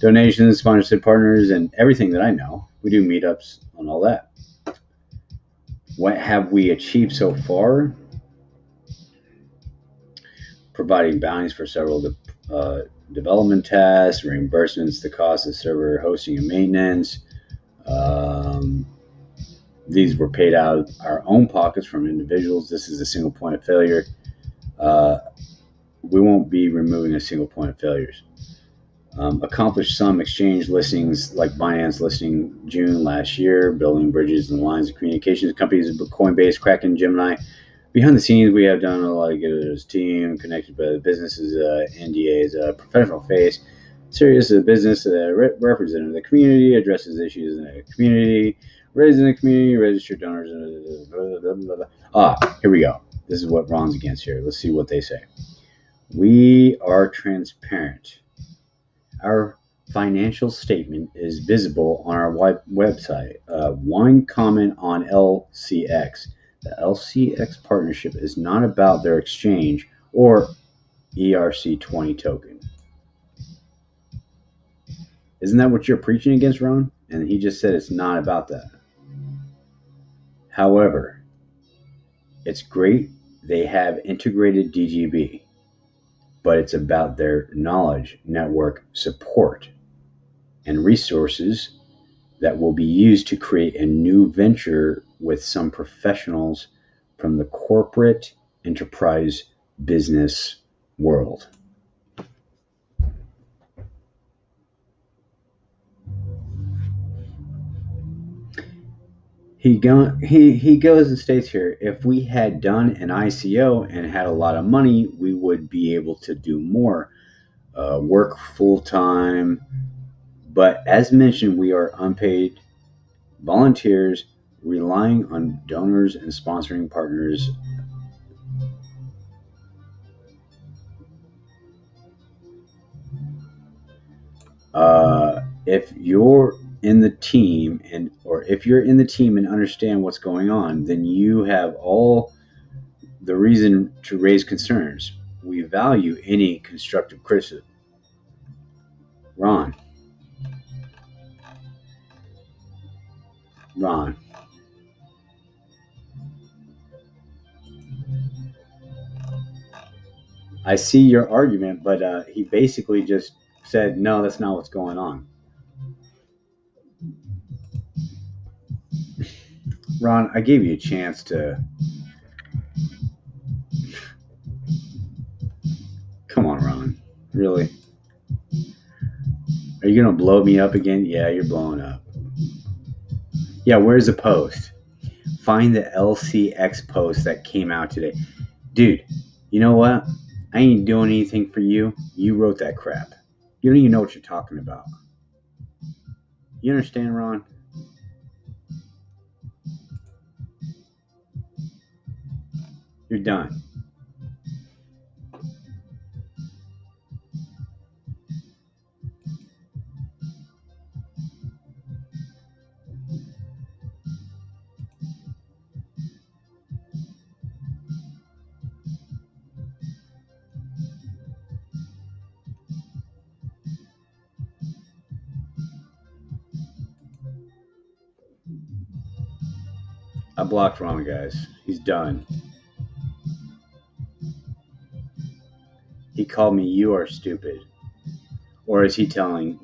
[SPEAKER 1] donations, sponsorship partners, and everything that I know. We do meetups and all that. What have we achieved so far? Providing bounties for several development tasks, reimbursements, the cost of server hosting and maintenance. These were paid out of our own pockets from individuals. This is a single point of failure. We won't be removing a single point of failures. Accomplished some exchange listings like Binance listing June last year, building bridges and lines of communications. Companies Coinbase, Kraken, Gemini. Behind the scenes, we have done a lot of good as a team, connected by the businesses, NDAs, professional face, serious business representative of the community, addresses issues in the community, raising the community, registered donors, blah, blah, blah, blah. Here we go. This is what Ron's against here. Let's see what they say. We are transparent. Our financial statement is visible on our website. One comment on LCX. The LCX partnership is not about their exchange or ERC20 token. Isn't that what you're preaching against, Ron? And he just said it's not about that. However, it's great they have integrated DGB, but it's about their knowledge, network, support, and resources that will be used to create a new venture with some professionals from the corporate enterprise business world. He goes and states here, if we had done an ICO and had a lot of money, we would be able to do more, work full-time. But as mentioned, we are unpaid volunteers relying on donors and sponsoring partners. If you're in the team if you're in the team and understand what's going on, then you have all the reason to raise concerns. We value any constructive criticism. Ron. I see your argument, but he basically just said, no, that's not what's going on. Ron, I gave you a chance to... Come on, Ron. Really? Are you going to blow me up again? Yeah, you're blowing up. Yeah, where's the post? Find the LCX post that came out today. Dude, you know what? I ain't doing anything for you. You wrote that crap. You don't even know what you're talking about. You understand, Ron? You're done. I blocked Ron, guys. He's done. He called me, "You are stupid." Or is he telling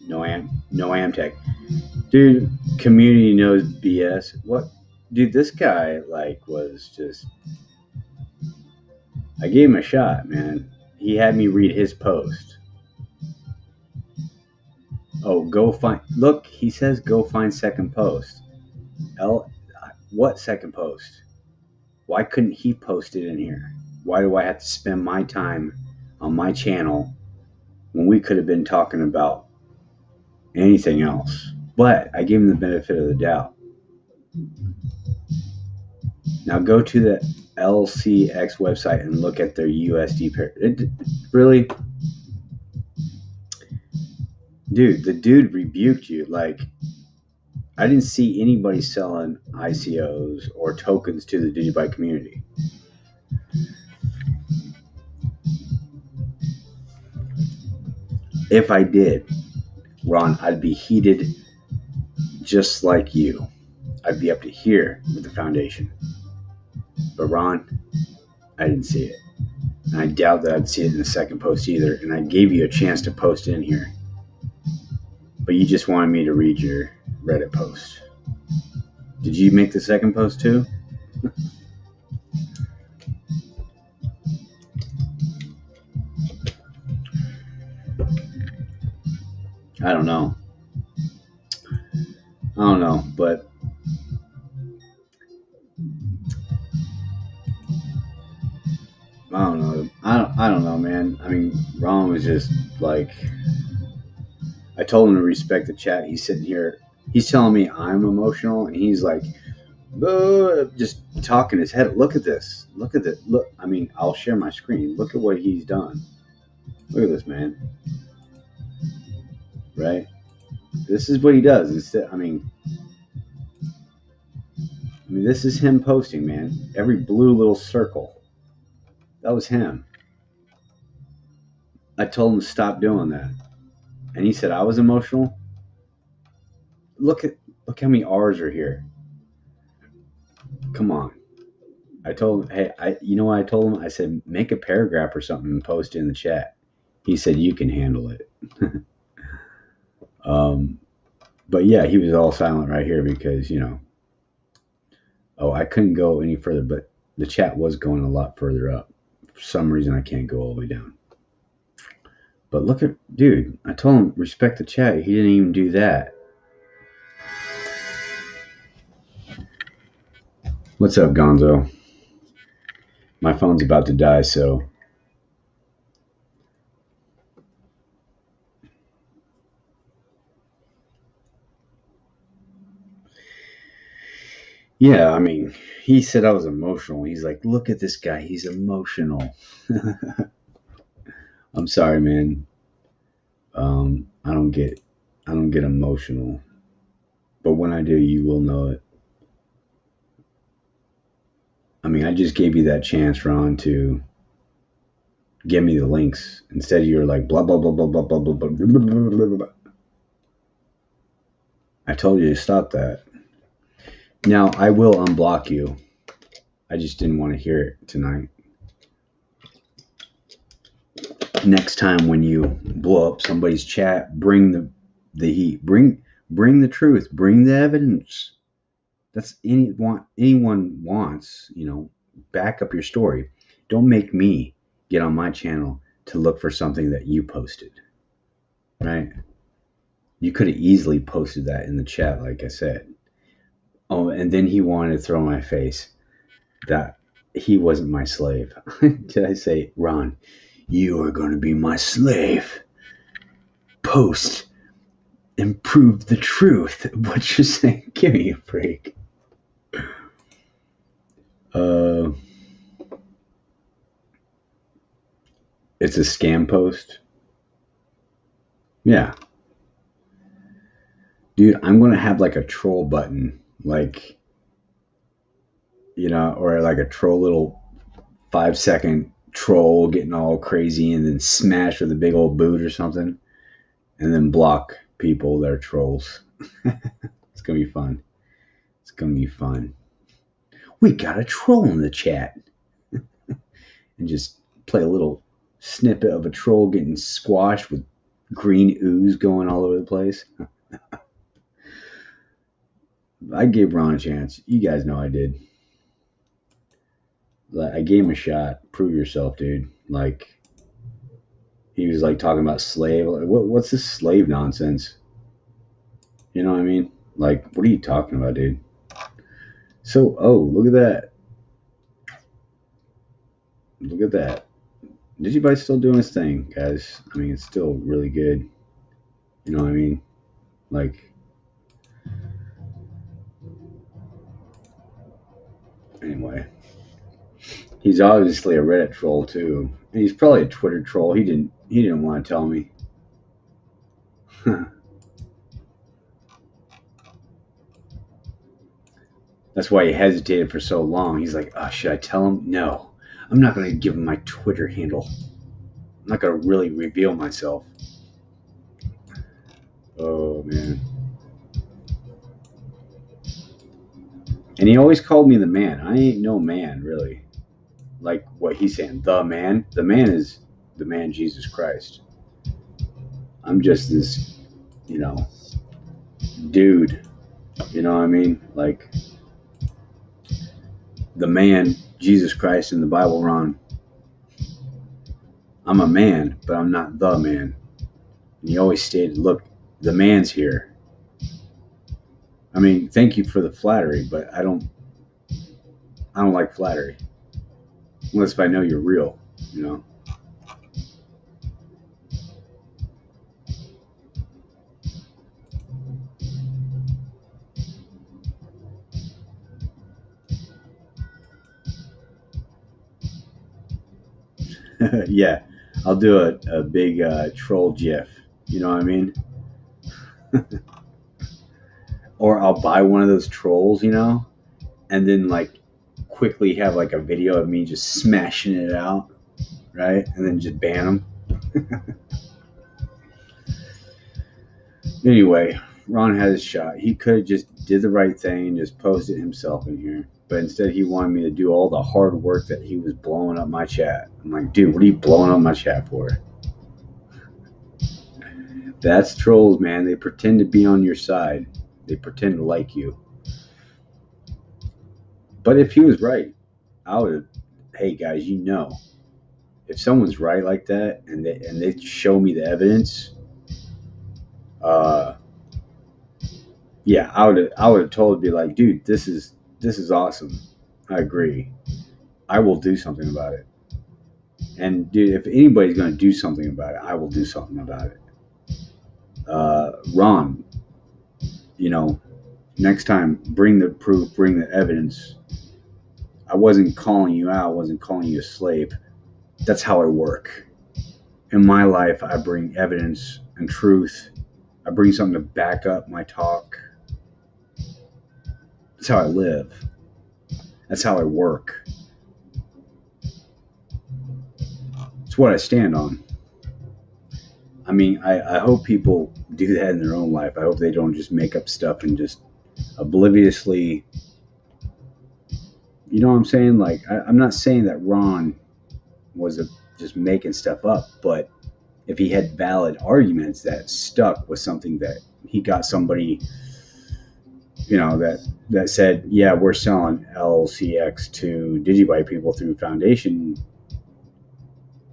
[SPEAKER 1] Noam Tech, dude, community knows BS? What? Dude, this guy, like, was just... I gave him a shot, man. He had me read his post. Oh, go find... Look, he says go find second post. What second post? Why couldn't he post it in here? Why do I have to spend my time on my channel when we could have been talking about anything else? But I gave him the benefit of the doubt. Now go to the LCX website and look at their USD pair. Really? Dude, the dude rebuked you. Like, I didn't see anybody selling ICOs or tokens to the DigiByte community. If I did, Ron, I'd be heated just like you. I'd be up to here with the foundation. But Ron, I didn't see it. And I doubt that I'd see it in the second post either. And I gave you a chance to post in here. But you just wanted me to read your Reddit post. Did you make the second post too? I don't know, but I don't know, man. I mean, Ron was just like, I told him to respect the chat. He's sitting here, he's telling me I'm emotional, and he's like, just talking his head. Look at this. Look at it. Look, I mean, I'll share my screen. Look at what he's done. Look at this, man. Right? This is what he does. Instead, I mean, this is him posting, man. Every blue little circle. That was him. I told him to stop doing that. And he said I was emotional. Look how many R's are here. Come on. I told him, hey, you know what I told him? I said, make a paragraph or something and post it in the chat. He said, you can handle it. But yeah, he was all silent right here because, I couldn't go any further, but the chat was going a lot further up. For some reason, I can't go all the way down. But look at, dude, I told him, respect the chat. He didn't even do that. What's up, Gonzo? My phone's about to die, so. Yeah, I mean, he said I was emotional. He's like, look at this guy. He's emotional. I'm sorry, man. I don't get emotional. But when I do, you will know it. I mean, I just gave you that chance, Ron, to give me the links. Instead, you were like, blah, blah, blah, blah, blah, blah, blah, blah, blah, blah, blah, blah. I told you to stop that. Now, I will unblock you. I just didn't want to hear it tonight. Next time when you blow up somebody's chat, bring the heat. Bring the truth. Bring the evidence. That's anyone wants, back up your story. Don't make me get on my channel to look for something that you posted. Right? You could have easily posted that in the chat, like I said. Oh, and then he wanted to throw in my face that he wasn't my slave. Did I say, Ron, you are going to be my slave? Post and prove the truth of what you're saying. Give me a break. It's a scam post. Yeah. Dude, I'm going to have like a troll button. Like, or like a troll little 5-second troll getting all crazy and then smash with a big old boot or something. And then block people that are trolls. It's going to be fun. It's going to be fun. we got a troll in the chat. And just play a little snippet of a troll getting squashed with green ooze going all over the place. I gave Ron a chance. You guys know I did. I gave him a shot. Prove yourself, dude. Like, he was like talking about slave. Like, what's this slave nonsense? You know what I mean? Like, what are you talking about, dude? So, oh, look at that. Look at that. DigiByte's still doing his thing, guys. I mean, it's still really good. You know what I mean? Like, anyway. He's obviously a Reddit troll too. And he's probably a Twitter troll. He didn't want to tell me. That's why he hesitated for so long. He's like, oh, should I tell him? No. I'm not going to give him my Twitter handle. I'm not going to really reveal myself. Oh, man. And he always called me the man. I ain't no man, really. Like what he's saying, the man. The man is the man Jesus Christ. I'm just this, dude. You know what I mean? Like, the man, Jesus Christ in the Bible, Ron. I'm a man, but I'm not the man. And he always stated, look, the man's here. I mean, thank you for the flattery, but I don't like flattery. Unless if I know you're real, Yeah, I'll do a big troll gif. You know what I mean? Or I'll buy one of those trolls, and then like quickly have like a video of me just smashing it out, right? And then just ban them. Anyway, Ron had his shot. He could have just did the right thing and just posted himself in here. But instead he wanted me to do all the hard work that he was blowing up my chat. I'm like, dude, what are you blowing up my chat for? That's trolls, man. They pretend to be on your side. They pretend to like you. But if he was right, I would have, hey guys, if someone's right like that and they show me the evidence, yeah, I would have told, be like, dude, this is awesome. I agree. I will do something about it. And dude, if anybody's going to do something about it, I will do something about it. Ron, next time, bring the proof, bring the evidence. I wasn't calling you out. I wasn't calling you a slave. That's how I work. In my life, I bring evidence and truth. I bring something to back up my talk. That's how I live. That's how I work. It's what I stand on. I mean, I hope people do that in their own life. I hope they don't just make up stuff and just obliviously, you know what I'm saying? Like, I'm not saying that Ron was just making stuff up, but if he had valid arguments that stuck with something that he got somebody, that said, yeah, we're selling LCX to DigiByte people through Foundation,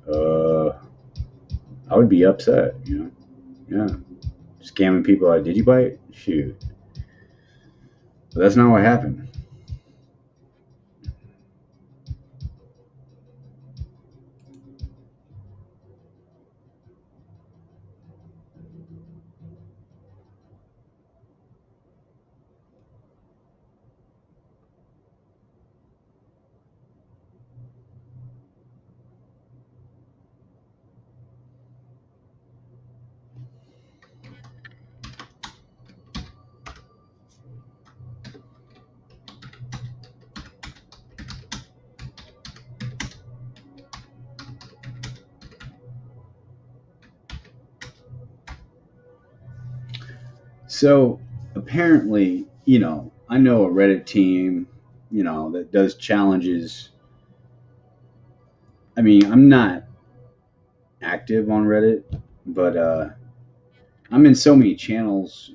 [SPEAKER 1] I would be upset, yeah, scamming people at DigiByte, shoot. But that's not what happened. So apparently, I know a Reddit team that does challenges. I mean, I'm not active on Reddit, but I'm in so many channels.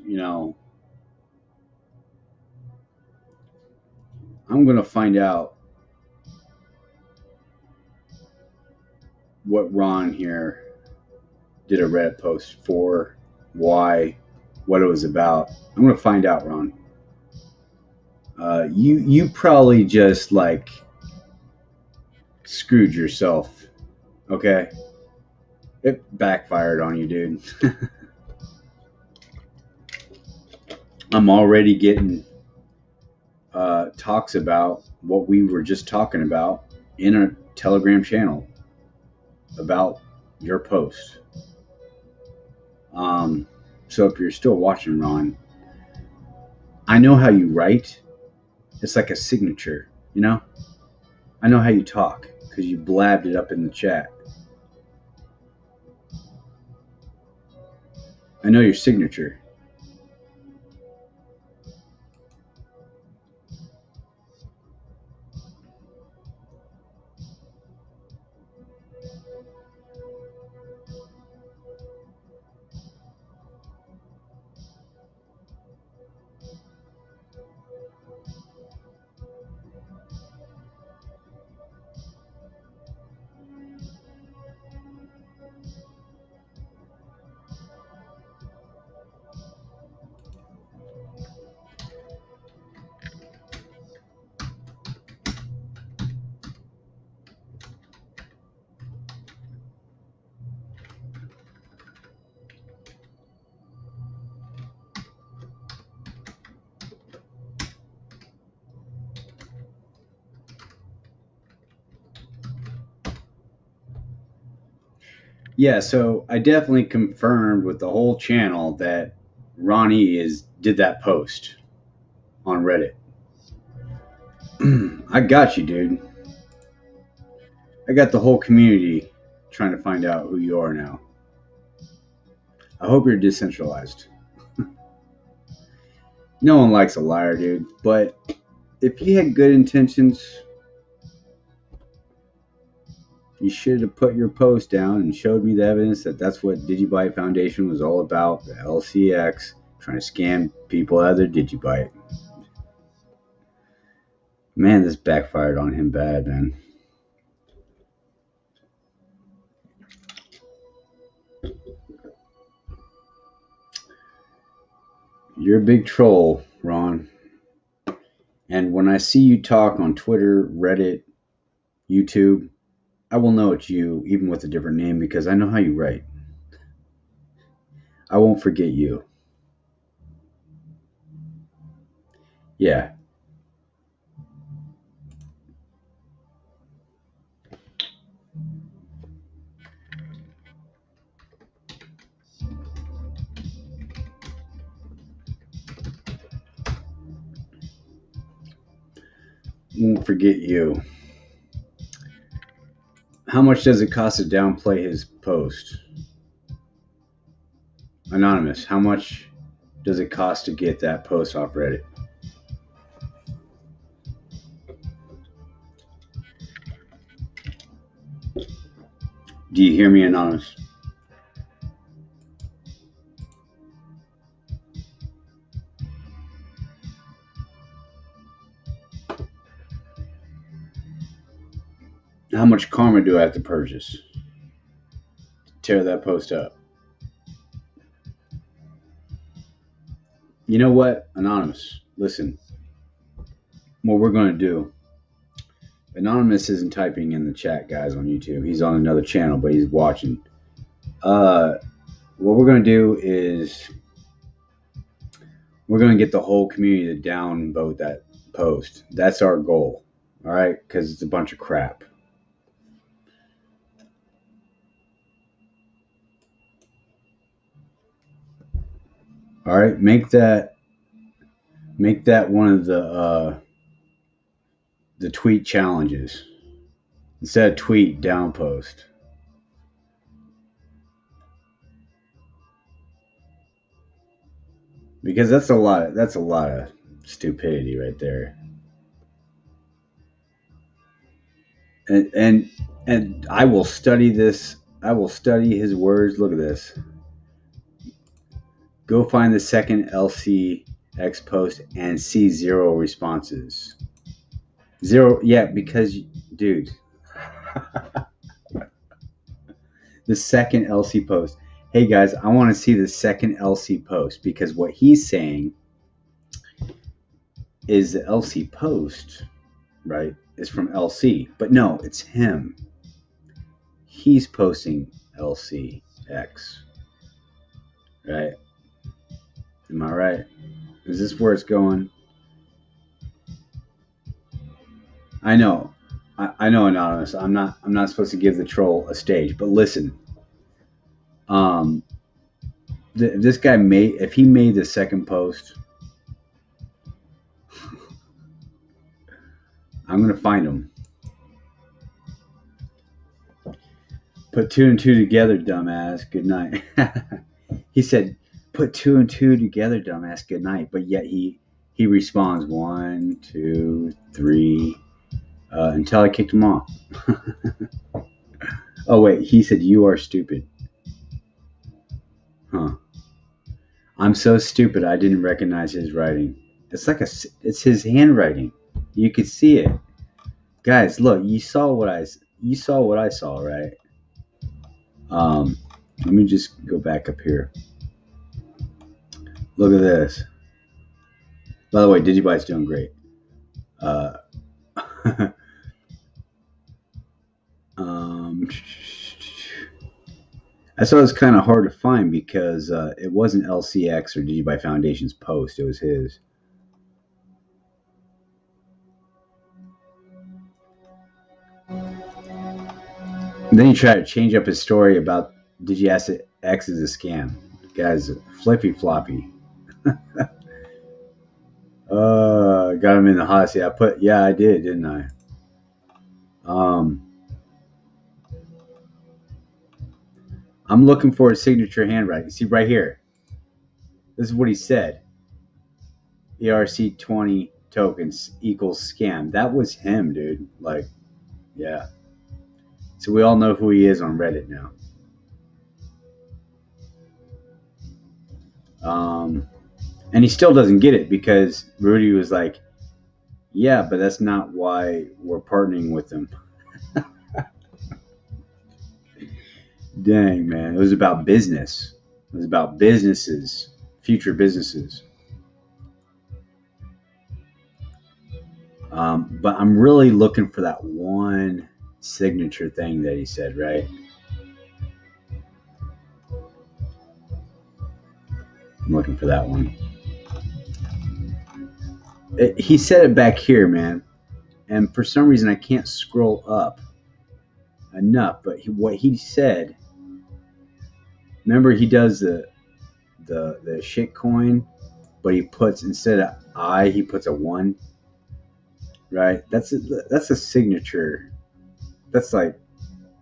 [SPEAKER 1] I'm gonna find out what Ron here did a Reddit post for, why, what it was about. I'm gonna find out, Ron. You probably just like screwed yourself. Okay, it backfired on you, dude. I'm already getting talks about what we were just talking about in a Telegram channel about your post. So if you're still watching, Ron, I know how you write. It's like a signature, I know how you talk because you blabbed it up in the chat. I know your signature. Yeah, so I definitely confirmed with the whole channel that Ronnie did that post on Reddit. I got you, dude. I got the whole community trying to find out who you are now. I hope you're decentralized. No one likes a liar, dude. But if you had good intentions, you should have put your post down and showed me the evidence that that's what DigiByte Foundation was all about. The LCX trying to scam people out of their DigiByte. Man, this backfired on him bad, man. You're a big troll, Ron. And when I see you talk on Twitter, Reddit, YouTube, I will know it's you, even with a different name, because I know how you write. I won't forget you. Yeah. Won't forget you. How much does it cost to downplay his post? Anonymous, how much does it cost to get that post off Reddit? Do you hear me, Anonymous? How much karma do I have to purchase to tear that post up? You know what, Anonymous? Listen, what we're going to do. Anonymous isn't typing in the chat, guys, on YouTube. He's on another channel, but he's watching. What we're going to do is we're going to get the whole community to downvote that post. That's our goal, all right? Because it's a bunch of crap. All right, make that one of the tweet challenges. Instead of tweet, down post. Because that's a lot of stupidity right there. And I will study this. I will study his words. Look at this. Go find the second LCX post and see 0 responses. 0, yeah, because, dude, the second LC post. Hey guys, I want to see the second LC post, because what he's saying is the LC post, right, is from LC. But no, it's him. He's posting LCX. Right? Am I right? Is this where it's going? I know. I know, Anonymous. I'm not supposed to give the troll a stage, but listen. This guy if he made the second post, I'm gonna find him. Put 2 and 2 together, dumbass. Good night. He said, "Put 2 and 2 together, dumbass. Good night." But yet he responds 1, 2, 3, until I kicked him off. Oh wait, he said, "You are stupid." Huh? I'm so stupid I didn't recognize his writing. It's his handwriting. You could see it. Guys, look, you saw what I saw, right? Let me just go back up here. Look at this. By the way, DigiByte's doing great. I thought it was kind of hard to find because it wasn't LCX or DigiByte Foundation's post. It was his. And then he tried to change up his story about DigiAssets X is a scam. Guys, flippy floppy. Got him in the hot seat. I did, didn't I? I'm looking for a signature handwriting. See right here. This is what he said. ERC20 tokens equals scam. That was him, dude. Like, yeah. So we all know who he is on Reddit now. And he still doesn't get it because Rudy was like, yeah, but that's not why we're partnering with them. Dang, man. It was about business. It was about businesses, future businesses. But I'm really looking for that one signature thing that he said, right? I'm looking for that one. He said it back here, man. And for some reason, I can't scroll up enough. But what he said, remember, he does the shit coin, but he puts, instead of I, he puts a 1. Right? That's a signature. That's like,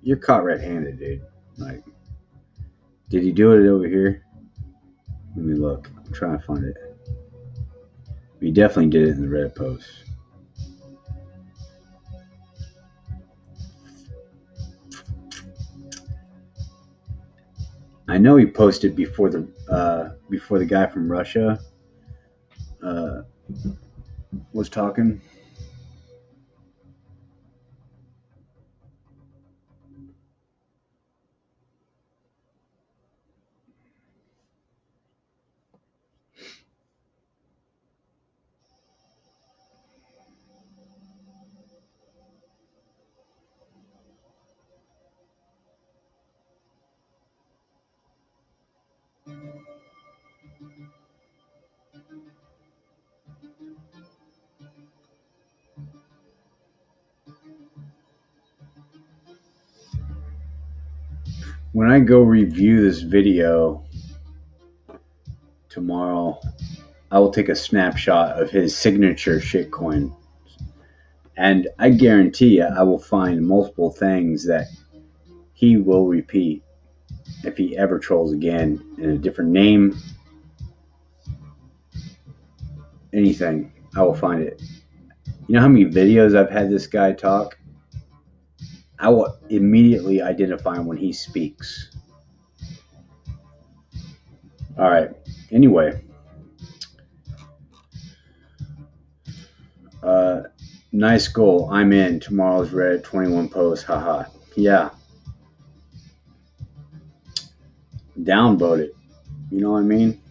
[SPEAKER 1] you're caught red-handed, dude. Like, did he do it over here? Let me look. I'm trying to find it. He definitely did it in the Reddit post. I know he posted before the guy from Russia was talking. When I go review this video tomorrow, I will take a snapshot of his signature shitcoin. And I guarantee you, I will find multiple things that he will repeat if he ever trolls again in a different name. Anything, I will find it. You know how many videos I've had this guy talk? I will immediately identify him when he speaks. All right. Anyway, nice goal. I'm in. Tomorrow's Reddit 21 posts. Haha. Yeah. Downvote it. You know what I mean?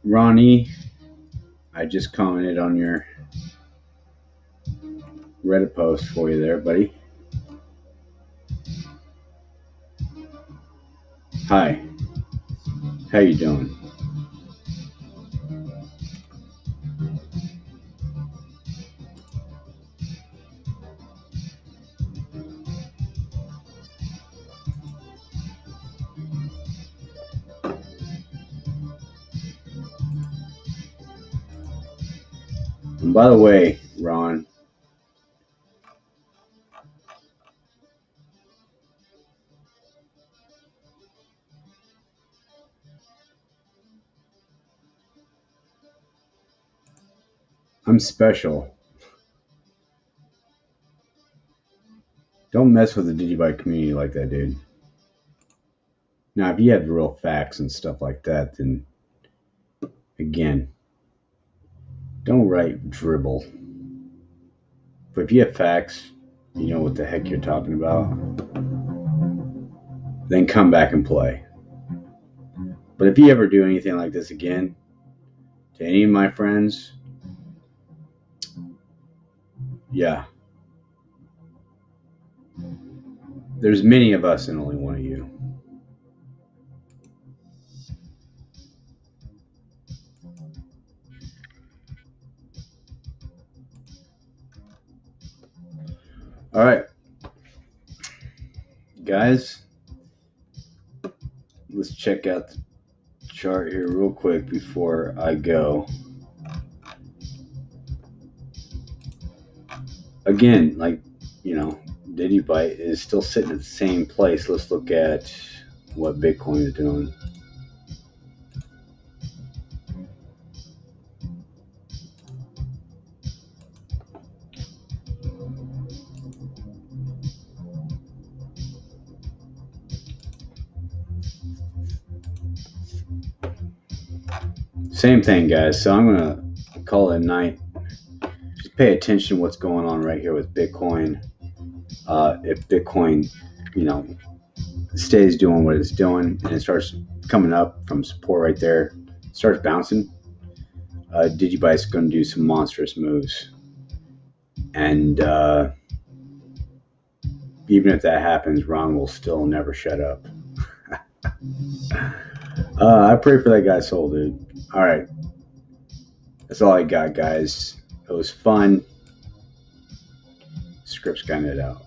[SPEAKER 1] Ronnie, I just commented on your Reddit post for you there, buddy. Hi. How you doing? And by the way, Ron, I'm special. Don't mess with the DigiByte community like that, dude. Now, if you have real facts and stuff like that, then again, don't write dribble. But if you have facts, you know what the heck you're talking about, then come back and play. But if you ever do anything like this again to any of my friends, yeah, there's many of us and only one of you. All right, guys, let's check out the chart here real quick before I go. Again, like, you know, DigiByte is still sitting at the same place. Let's look at what Bitcoin is doing. Same thing, guys. So I'm gonna call it a night. Just pay attention to what's going on right here with Bitcoin. If Bitcoin, you know, stays doing what it's doing and it starts coming up from support right there, starts bouncing, DigiByte's going to do some monstrous moves. And even if that happens, Ron will still never shut up. I pray for that guy's soul, dude. All right. That's all I got, guys. It was fun. Script's kind of out.